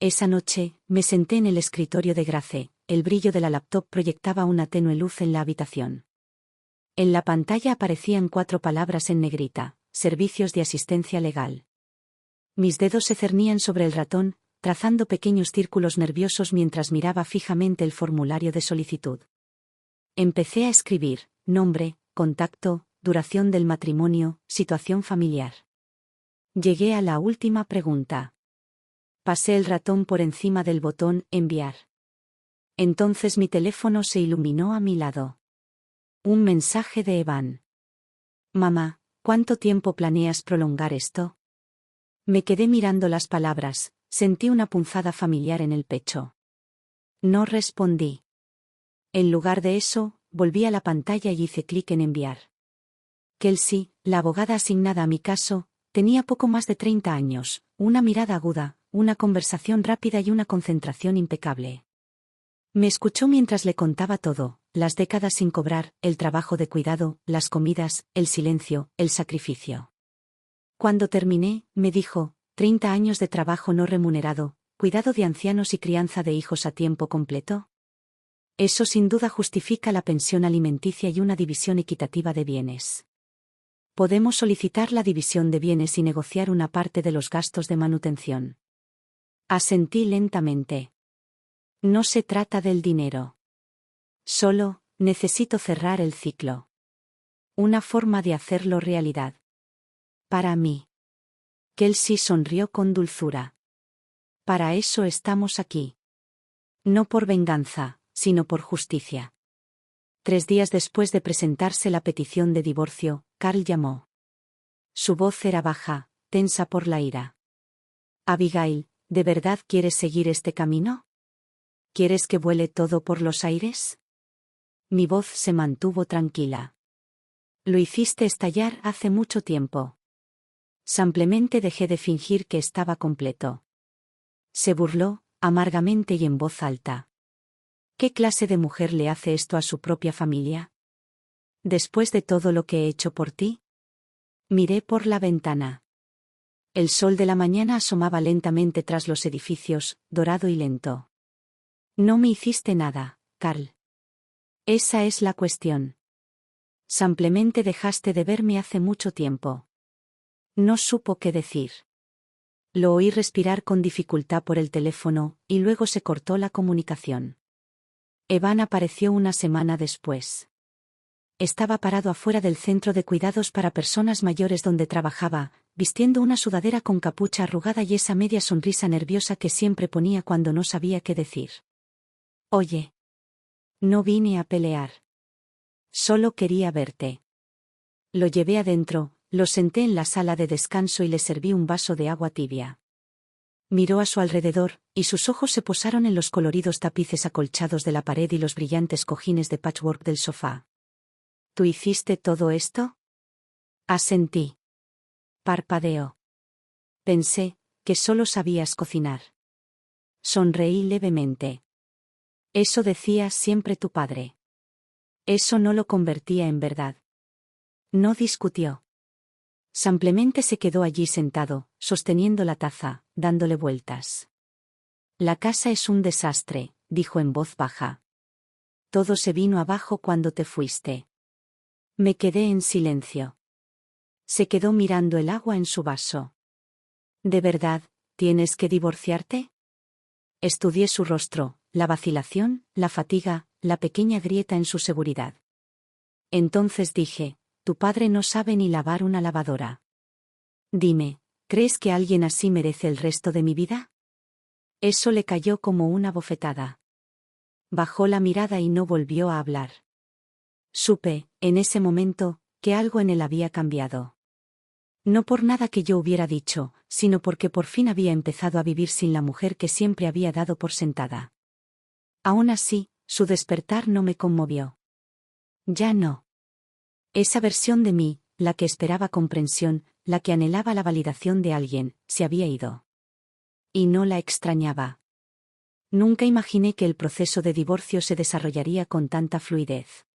S1: Esa noche, me senté en el escritorio de Grace, el brillo de la laptop proyectaba una tenue luz en la habitación. En la pantalla aparecían 4 palabras en negrita, servicios de asistencia legal. Mis dedos se cernían sobre el ratón, trazando pequeños círculos nerviosos mientras miraba fijamente el formulario de solicitud. Empecé a escribir, nombre, contacto, duración del matrimonio, situación familiar. Llegué a la última pregunta. Pasé el ratón por encima del botón enviar. Entonces mi teléfono se iluminó a mi lado. Un mensaje de Evan. Mamá, ¿cuánto tiempo planeas prolongar esto? Me quedé mirando las palabras, sentí una punzada familiar en el pecho. No respondí. En lugar de eso, volví a la pantalla y hice clic en enviar. Kelsey, la abogada asignada a mi caso, tenía poco más de 30 años, una mirada aguda, una conversación rápida y una concentración impecable. Me escuchó mientras le contaba todo, las décadas sin cobrar, el trabajo de cuidado, las comidas, el silencio, el sacrificio. Cuando terminé, me dijo, 30 años de trabajo no remunerado, cuidado de ancianos y crianza de hijos a tiempo completo. Eso sin duda justifica la pensión alimenticia y una división equitativa de bienes. Podemos solicitar la división de bienes y negociar una parte de los gastos de manutención. Asentí lentamente. No se trata del dinero. Solo, necesito cerrar el ciclo. Una forma de hacerlo realidad. Para mí. Kelsey sonrió con dulzura. Para eso estamos aquí. No por venganza, sino por justicia. 3 días después de presentarse la petición de divorcio, Carl llamó. Su voz era baja, tensa por la ira. Abigail, ¿de verdad quieres seguir este camino? ¿Quieres que vuele todo por los aires? Mi voz se mantuvo tranquila. Lo hiciste estallar hace mucho tiempo. Simplemente dejé de fingir que estaba completo. Se burló, amargamente y en voz alta. ¿Qué clase de mujer le hace esto a su propia familia? Después de todo lo que he hecho por ti. Miré por la ventana. El sol de la mañana asomaba lentamente tras los edificios, dorado y lento. No me hiciste nada, Carl. Esa es la cuestión. Simplemente dejaste de verme hace mucho tiempo. No supo qué decir. Lo oí respirar con dificultad por el teléfono, y luego se cortó la comunicación. Evan apareció una semana después. Estaba parado afuera del centro de cuidados para personas mayores donde trabajaba, vistiendo una sudadera con capucha arrugada y esa media sonrisa nerviosa que siempre ponía cuando no sabía qué decir. Oye. No vine a pelear. Solo quería verte. Lo llevé adentro, lo senté en la sala de descanso y le serví un vaso de agua tibia. Miró a su alrededor, y sus ojos se posaron en los coloridos tapices acolchados de la pared y los brillantes cojines de patchwork del sofá. ¿Tú hiciste todo esto? Asentí. Parpadeó. Pensé que solo sabías cocinar. Sonreí levemente. Eso decía siempre tu padre. Eso no lo convertía en verdad. No discutió. Simplemente se quedó allí sentado, sosteniendo la taza, dándole vueltas. La casa es un desastre, dijo en voz baja. Todo se vino abajo cuando te fuiste. Me quedé en silencio. Se quedó mirando el agua en su vaso. ¿De verdad, tienes que divorciarte? Estudié su rostro, la vacilación, la fatiga, la pequeña grieta en su seguridad. Entonces dije, tu padre no sabe ni lavar una lavadora. Dime, ¿crees que alguien así merece el resto de mi vida? Eso le cayó como una bofetada. Bajó la mirada y no volvió a hablar. Supe, en ese momento, que algo en él había cambiado. No por nada que yo hubiera dicho, sino porque por fin había empezado a vivir sin la mujer que siempre había dado por sentada. Aún así, su despertar no me conmovió. Ya no. Esa versión de mí, la que esperaba comprensión, la que anhelaba la validación de alguien, se había ido. Y no la extrañaba. Nunca imaginé que el proceso de divorcio se desarrollaría con tanta fluidez.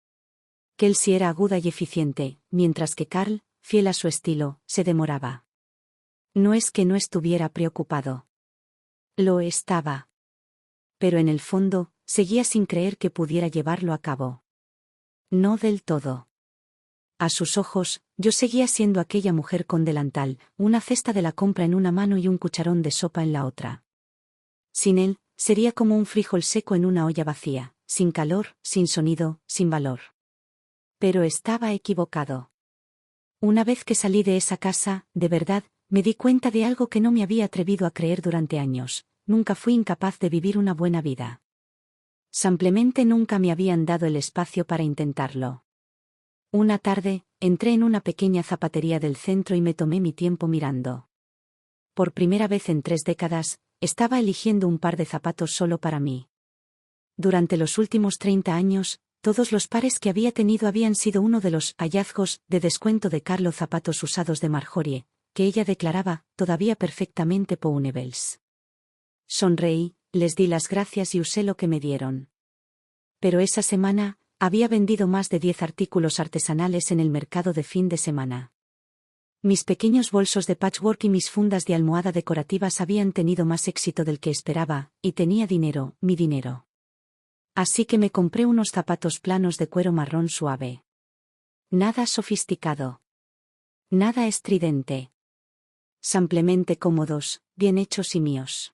S1: Kelsey era aguda y eficiente, mientras que Carl, fiel a su estilo, se demoraba. No es que no estuviera preocupado. Lo estaba. Pero en el fondo, seguía sin creer que pudiera llevarlo a cabo. No del todo. A sus ojos, yo seguía siendo aquella mujer con delantal, una cesta de la compra en una mano y un cucharón de sopa en la otra. Sin él, sería como un frijol seco en una olla vacía, sin calor, sin sonido, sin valor. Pero estaba equivocado. Una vez que salí de esa casa, de verdad, me di cuenta de algo que no me había atrevido a creer durante años: nunca fui incapaz de vivir una buena vida. Simplemente nunca me habían dado el espacio para intentarlo. Una tarde, entré en una pequeña zapatería del centro y me tomé mi tiempo mirando. Por primera vez en 3 décadas, estaba eligiendo un par de zapatos solo para mí. Durante los últimos 30 años, todos los pares que había tenido habían sido uno de los hallazgos de descuento de Carlo zapatos usados de Marjorie, que ella declaraba todavía perfectamente pounebles. Sonreí, les di las gracias y usé lo que me dieron. Pero esa semana, había vendido más de 10 artículos artesanales en el mercado de fin de semana. Mis pequeños bolsos de patchwork y mis fundas de almohada decorativas habían tenido más éxito del que esperaba, y tenía dinero, mi dinero. Así que me compré unos zapatos planos de cuero marrón suave. Nada sofisticado. Nada estridente. Simplemente cómodos, bien hechos y míos.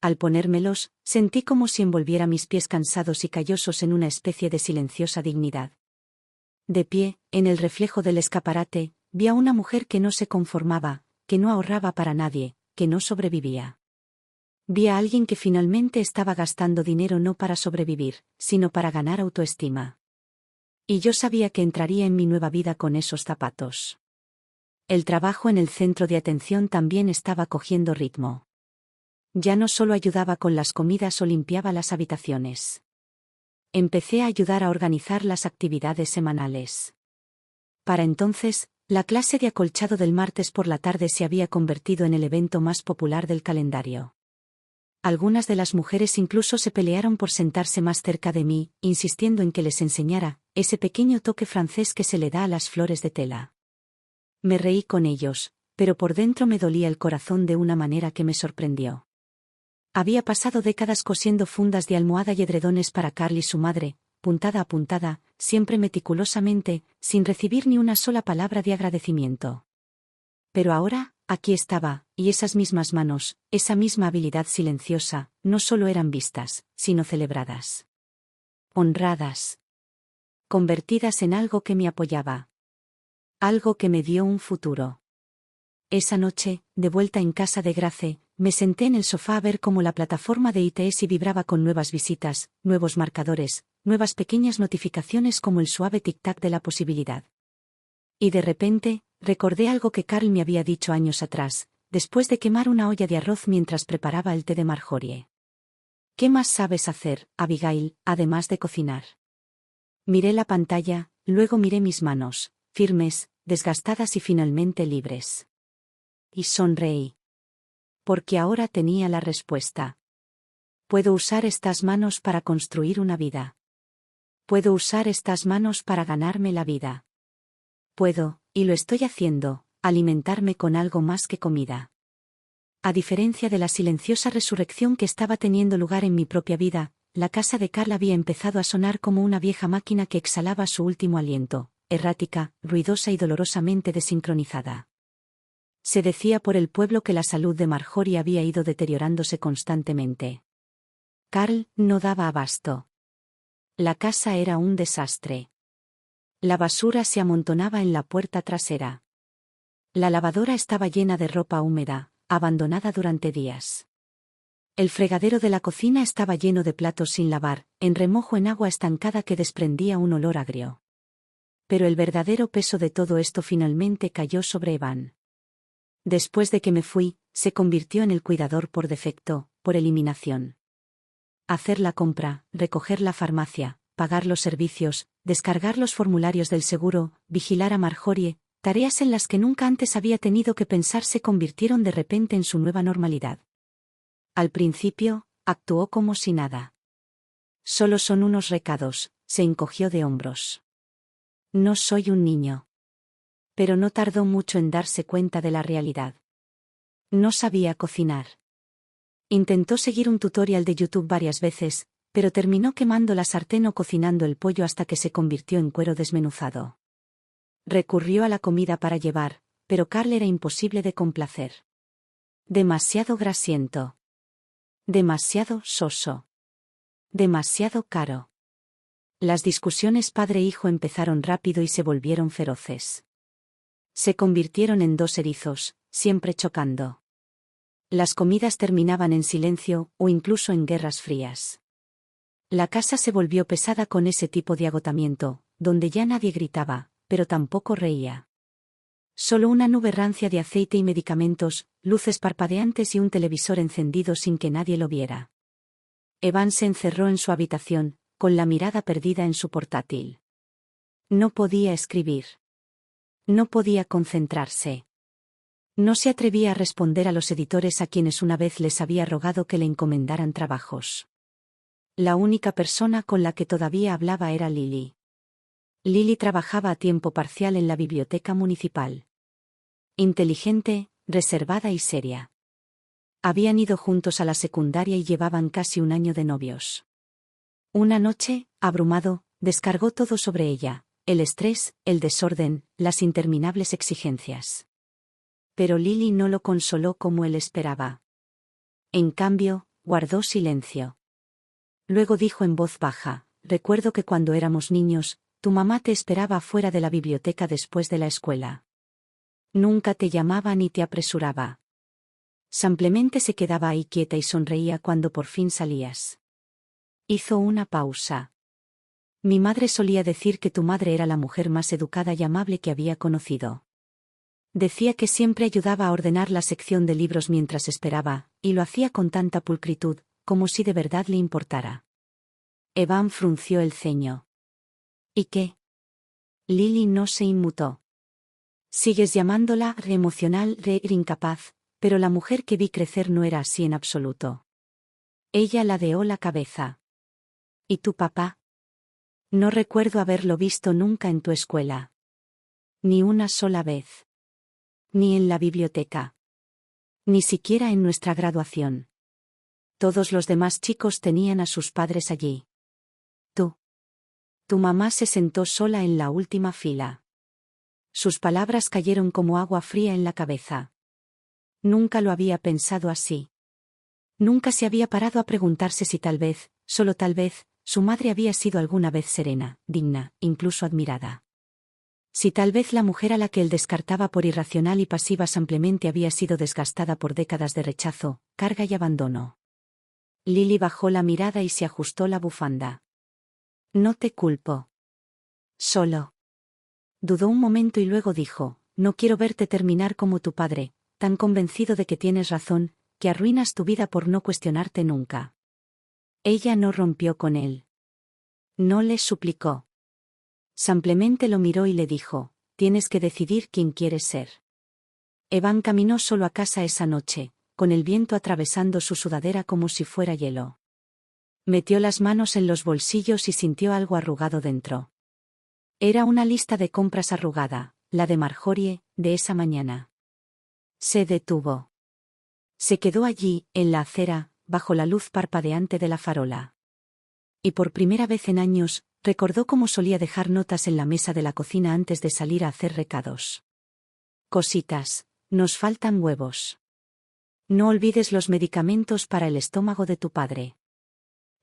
S1: Al ponérmelos, sentí como si envolviera mis pies cansados y callosos en una especie de silenciosa dignidad. De pie, en el reflejo del escaparate, vi a una mujer que no se conformaba, que no ahorraba para nadie, que no sobrevivía. Vi a alguien que finalmente estaba gastando dinero no para sobrevivir, sino para ganar autoestima. Y yo sabía que entraría en mi nueva vida con esos zapatos. El trabajo en el centro de atención también estaba cogiendo ritmo. Ya no solo ayudaba con las comidas o limpiaba las habitaciones. Empecé a ayudar a organizar las actividades semanales. Para entonces, La clase de acolchado del martes por la tarde se había convertido en el evento más popular del calendario. Algunas de las mujeres incluso se pelearon por sentarse más cerca de mí, insistiendo en que les enseñara ese pequeño toque francés que se le da a las flores de tela. Me reí con ellos, pero por dentro me dolía el corazón de una manera que me sorprendió. Había pasado décadas cosiendo fundas de almohada y edredones para Carl y su madre, puntada a puntada, siempre meticulosamente, sin recibir ni una sola palabra de agradecimiento. Pero ahora, aquí estaba, y esas mismas manos, esa misma habilidad silenciosa, no solo eran vistas, sino celebradas. Honradas. Convertidas en algo que me apoyaba. Algo que me dio un futuro. Esa noche, de vuelta en casa de Grace, me senté en el sofá a ver cómo la plataforma de ITS vibraba con nuevas visitas, nuevos marcadores, nuevas pequeñas notificaciones como el suave tic-tac de la posibilidad. Y de repente, recordé algo que Carl me había dicho años atrás, después de quemar una olla de arroz mientras preparaba el té de Marjorie. ¿Qué más sabes hacer, Abigail, además de cocinar? Miré la pantalla, luego miré mis manos, firmes, desgastadas y finalmente libres. Y sonreí. Porque ahora tenía la respuesta. Puedo usar estas manos para construir una vida. Puedo usar estas manos para ganarme la vida. Puedo, y lo estoy haciendo, alimentarme con algo más que comida. A diferencia de la silenciosa resurrección que estaba teniendo lugar en mi propia vida, la casa de Carl había empezado a sonar como una vieja máquina que exhalaba su último aliento, errática, ruidosa y dolorosamente desincronizada. Se decía por el pueblo que la salud de Marjorie había ido deteriorándose constantemente. Carl no daba abasto. La casa era un desastre. La basura se amontonaba en la puerta trasera. La lavadora estaba llena de ropa húmeda, abandonada durante días. El fregadero de la cocina estaba lleno de platos sin lavar, en remojo en agua estancada que desprendía un olor agrio. Pero el verdadero peso de todo esto finalmente cayó sobre Evan. Después de que me fui, se convirtió en el cuidador por defecto, por eliminación. Hacer la compra, recoger la farmacia, pagar los servicios, descargar los formularios del seguro, vigilar a Marjorie, tareas en las que nunca antes había tenido que pensar se convirtieron de repente en su nueva normalidad. Al principio, actuó como si nada. Solo son unos recados, se encogió de hombros. No soy un niño. Pero no tardó mucho en darse cuenta de la realidad. No sabía cocinar. Intentó seguir un tutorial de YouTube varias veces, pero terminó quemando la sartén o cocinando el pollo hasta que se convirtió en cuero desmenuzado. Recurrió a la comida para llevar, pero Carl era imposible de complacer. Demasiado grasiento. Demasiado soso. Demasiado caro. Las discusiones padre-hijo empezaron rápido y se volvieron feroces. Se convirtieron en dos erizos, siempre chocando. Las comidas terminaban en silencio, o incluso en guerras frías. La casa se volvió pesada con ese tipo de agotamiento, donde ya nadie gritaba, pero tampoco reía. Solo una nube rancia de aceite y medicamentos, luces parpadeantes y un televisor encendido sin que nadie lo viera. Evan se encerró en su habitación, con la mirada perdida en su portátil. No podía escribir. No podía concentrarse. No se atrevía a responder a los editores a quienes una vez les había rogado que le encomendaran trabajos. La única persona con la que todavía hablaba era Lily. Lily trabajaba a tiempo parcial en la biblioteca municipal. Inteligente, reservada y seria. Habían ido juntos a la secundaria y llevaban casi un año de novios. Una noche, abrumado, descargó todo sobre ella. El estrés, el desorden, las interminables exigencias. Pero Lily no lo consoló como él esperaba. En cambio, guardó silencio. Luego dijo en voz baja: recuerdo que cuando éramos niños, tu mamá te esperaba afuera de la biblioteca después de la escuela. Nunca te llamaba ni te apresuraba. Simplemente se quedaba ahí quieta y sonreía cuando por fin salías. Hizo una pausa. Mi madre solía decir que tu madre era la mujer más educada y amable que había conocido. Decía que siempre ayudaba a ordenar la sección de libros mientras esperaba, y lo hacía con tanta pulcritud, como si de verdad le importara. Evan frunció el ceño. ¿Y qué? Lily no se inmutó. Sigues llamándola emocional, incapaz, pero la mujer que vi crecer no era así en absoluto. Ella ladeó la cabeza. ¿Y tu papá? No recuerdo haberlo visto nunca en tu escuela. Ni una sola vez. Ni en la biblioteca. Ni siquiera en nuestra graduación. Todos los demás chicos tenían a sus padres allí. Tú. Tu mamá se sentó sola en la última fila. Sus palabras cayeron como agua fría en la cabeza. Nunca lo había pensado así. Nunca se había parado a preguntarse si tal vez, solo tal vez, su madre había sido alguna vez serena, digna, incluso admirada. Si tal vez la mujer a la que él descartaba por irracional y pasiva simplemente había sido desgastada por décadas de rechazo, carga y abandono. Lily bajó la mirada y se ajustó la bufanda. No te culpo. Solo. Dudó un momento y luego dijo, no quiero verte terminar como tu padre, tan convencido de que tienes razón, que arruinas tu vida por no cuestionarte nunca. Ella no rompió con él. No le suplicó. Simplemente lo miró y le dijo, tienes que decidir quién quieres ser. Evan caminó solo a casa esa noche, con el viento atravesando su sudadera como si fuera hielo. Metió las manos en los bolsillos y sintió algo arrugado dentro. Era una lista de compras arrugada, la de Marjorie, de esa mañana. Se detuvo. Se quedó allí, en la acera, bajo la luz parpadeante de la farola. Y por primera vez en años, recordó cómo solía dejar notas en la mesa de la cocina antes de salir a hacer recados. Cositas, nos faltan huevos. No olvides los medicamentos para el estómago de tu padre.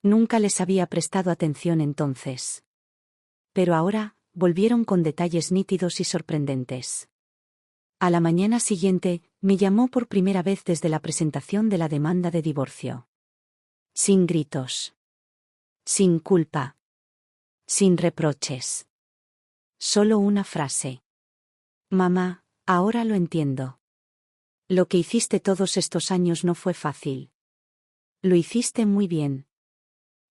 S1: Nunca les había prestado atención entonces. Pero ahora, volvieron con detalles nítidos y sorprendentes. A la mañana siguiente, me llamó por primera vez desde la presentación de la demanda de divorcio. Sin gritos. Sin culpa. Sin reproches. Solo una frase. Mamá, ahora lo entiendo. Lo que hiciste todos estos años no fue fácil. Lo hiciste muy bien.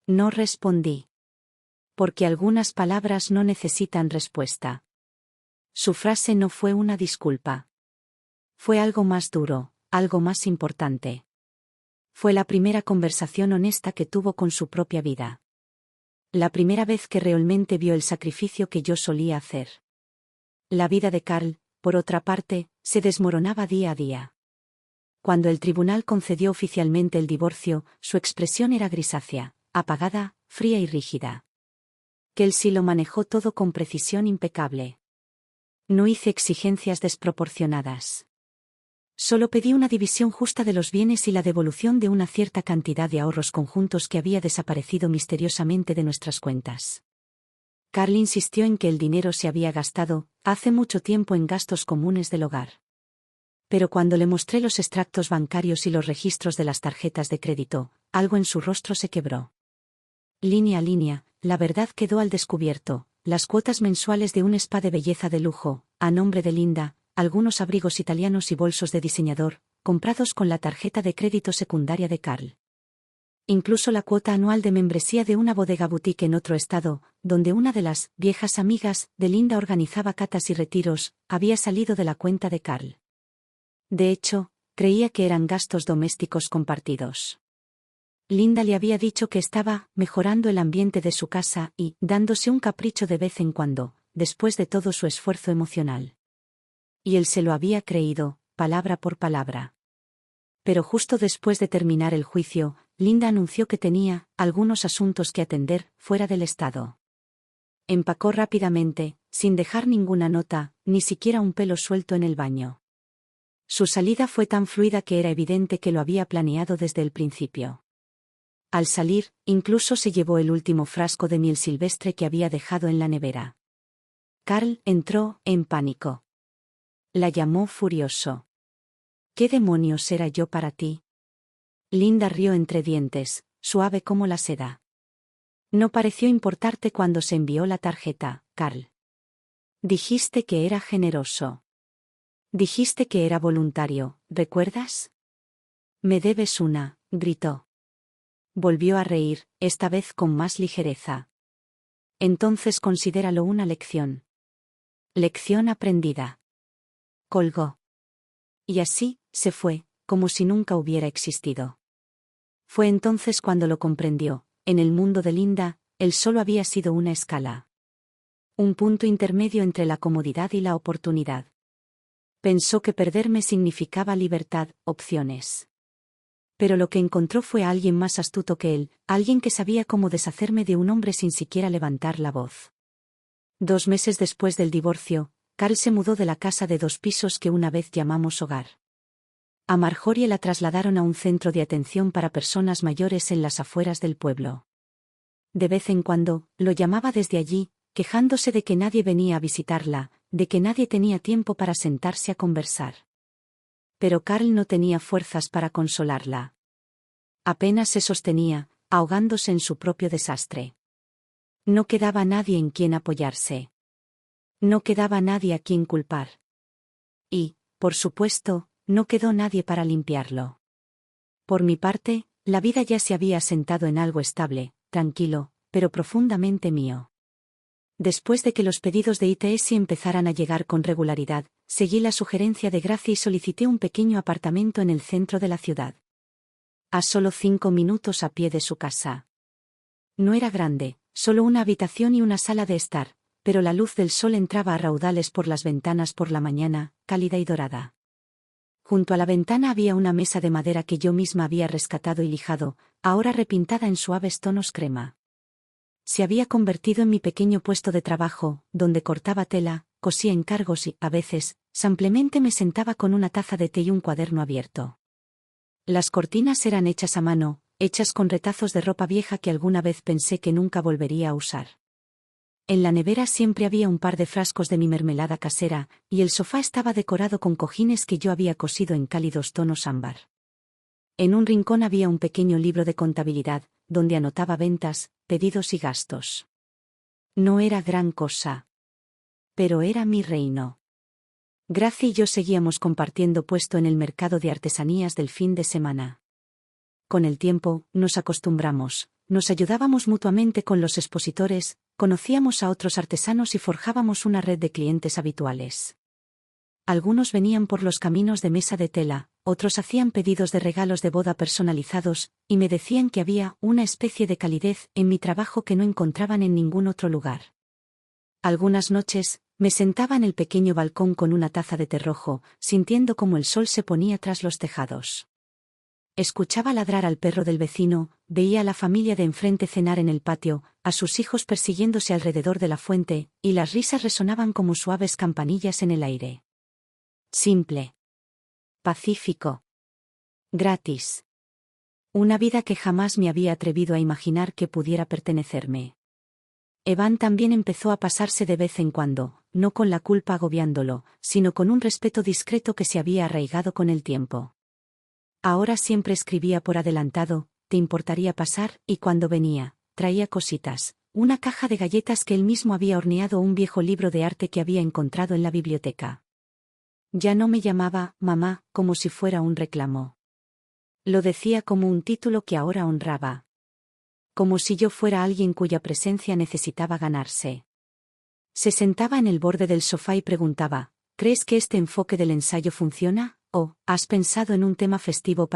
S1: No respondí. Porque algunas palabras no necesitan respuesta. Su frase no fue una disculpa. Fue algo más duro, algo más importante. Fue la primera conversación honesta que tuvo con su propia vida. La primera vez que realmente vio el sacrificio que yo solía hacer. La vida de Carl, por otra parte, se desmoronaba día a día. Cuando el tribunal concedió oficialmente el divorcio, su expresión era grisácea, apagada, fría y rígida. Kelsey lo manejó todo con precisión impecable. No hice exigencias desproporcionadas. Solo pedí una división justa de los bienes y la devolución de una cierta cantidad de ahorros conjuntos que había desaparecido misteriosamente de nuestras cuentas. Carl insistió en que el dinero se había gastado, hace mucho tiempo, en gastos comunes del hogar. Pero cuando le mostré los extractos bancarios y los registros de las tarjetas de crédito, algo en su rostro se quebró. Línea a línea, la verdad quedó al descubierto: las cuotas mensuales de un spa de belleza de lujo, a nombre de Linda, algunos abrigos italianos y bolsos de diseñador, comprados con la tarjeta de crédito secundaria de Carl. Incluso la cuota anual de membresía de una bodega boutique en otro estado, donde una de las viejas amigas de Linda organizaba catas y retiros, había salido de la cuenta de Carl. De hecho, creía que eran gastos domésticos compartidos. Linda le había dicho que estaba mejorando el ambiente de su casa y dándose un capricho de vez en cuando, después de todo su esfuerzo emocional. Y él se lo había creído, palabra por palabra. Pero justo después de terminar el juicio, Linda anunció que tenía algunos asuntos que atender fuera del estado. Empacó rápidamente, sin dejar ninguna nota, ni siquiera un pelo suelto en el baño. Su salida fue tan fluida que era evidente que lo había planeado desde el principio. Al salir, incluso se llevó el último frasco de miel silvestre que había dejado en la nevera. Carl entró en pánico. La llamó furioso. ¿Qué demonios era yo para ti? Linda rió entre dientes, suave como la seda. No pareció importarte cuando se envió la tarjeta, Carl. Dijiste que era generoso. Dijiste que era voluntario, ¿recuerdas? Me debes una, gritó. Volvió a reír, esta vez con más ligereza. Entonces considéralo una lección. Lección aprendida. Colgó. Y así, se fue, como si nunca hubiera existido. Fue entonces cuando lo comprendió: en el mundo de Linda, él solo había sido una escala. Un punto intermedio entre la comodidad y la oportunidad. Pensó que perderme significaba libertad, opciones. Pero lo que encontró fue a alguien más astuto que él, alguien que sabía cómo deshacerme de un hombre sin siquiera levantar la voz. 2 meses después del divorcio, Carl se mudó de la casa de 2 pisos que una vez llamamos hogar. A Marjorie la trasladaron a un centro de atención para personas mayores en las afueras del pueblo. De vez en cuando, lo llamaba desde allí, quejándose de que nadie venía a visitarla, de que nadie tenía tiempo para sentarse a conversar. Pero Carl no tenía fuerzas para consolarla. Apenas se sostenía, ahogándose en su propio desastre. No quedaba nadie en quien apoyarse. No quedaba nadie a quien culpar. Y, por supuesto, no quedó nadie para limpiarlo. Por mi parte, la vida ya se había asentado en algo estable, tranquilo, pero profundamente mío. Después de que los pedidos de ITS empezaran a llegar con regularidad, seguí la sugerencia de Gracie y solicité un pequeño apartamento en el centro de la ciudad. A solo 5 minutos a pie de su casa. No era grande, solo una habitación y una sala de estar, pero la luz del sol entraba a raudales por las ventanas por la mañana, cálida y dorada. Junto a la ventana había una mesa de madera que yo misma había rescatado y lijado, ahora repintada en suaves tonos crema. Se había convertido en mi pequeño puesto de trabajo, donde cortaba tela, cosía encargos y, a veces, simplemente me sentaba con una taza de té y un cuaderno abierto. Las cortinas eran hechas a mano, hechas con retazos de ropa vieja que alguna vez pensé que nunca volvería a usar. En la nevera siempre había un par de frascos de mi mermelada casera, y el sofá estaba decorado con cojines que yo había cosido en cálidos tonos ámbar. En un rincón había un pequeño libro de contabilidad, donde anotaba ventas, pedidos y gastos. No era gran cosa. Pero era mi reino. Gracie y yo seguíamos compartiendo puesto en el mercado de artesanías del fin de semana. Con el tiempo, nos acostumbramos, nos ayudábamos mutuamente con los expositores, conocíamos a otros artesanos y forjábamos una red de clientes habituales. Algunos venían por los caminos de mesa de tela, otros hacían pedidos de regalos de boda personalizados, y me decían que había una especie de calidez en mi trabajo que no encontraban en ningún otro lugar. Algunas noches, me sentaba en el pequeño balcón con una taza de té rojo, sintiendo cómo el sol se ponía tras los tejados. Escuchaba ladrar al perro del vecino, veía a la familia de enfrente cenar en el patio, a sus hijos persiguiéndose alrededor de la fuente, y las risas resonaban como suaves campanillas en el aire. Simple. Pacífico. Gratis. Una vida que jamás me había atrevido a imaginar que pudiera pertenecerme. Evan también empezó a pasarse de vez en cuando, no con la culpa agobiándolo, sino con un respeto discreto que se había arraigado con el tiempo. Ahora siempre escribía por adelantado: ¿te importaría pasar? Y cuando venía, traía cositas, una caja de galletas que él mismo había horneado o un viejo libro de arte que había encontrado en la biblioteca. Ya no me llamaba mamá, como si fuera un reclamo. Lo decía como un título que ahora honraba. Como si yo fuera alguien cuya presencia necesitaba ganarse. Se sentaba en el borde del sofá y preguntaba: ¿crees que este enfoque del ensayo funciona? ¿O has pensado en un tema festivo para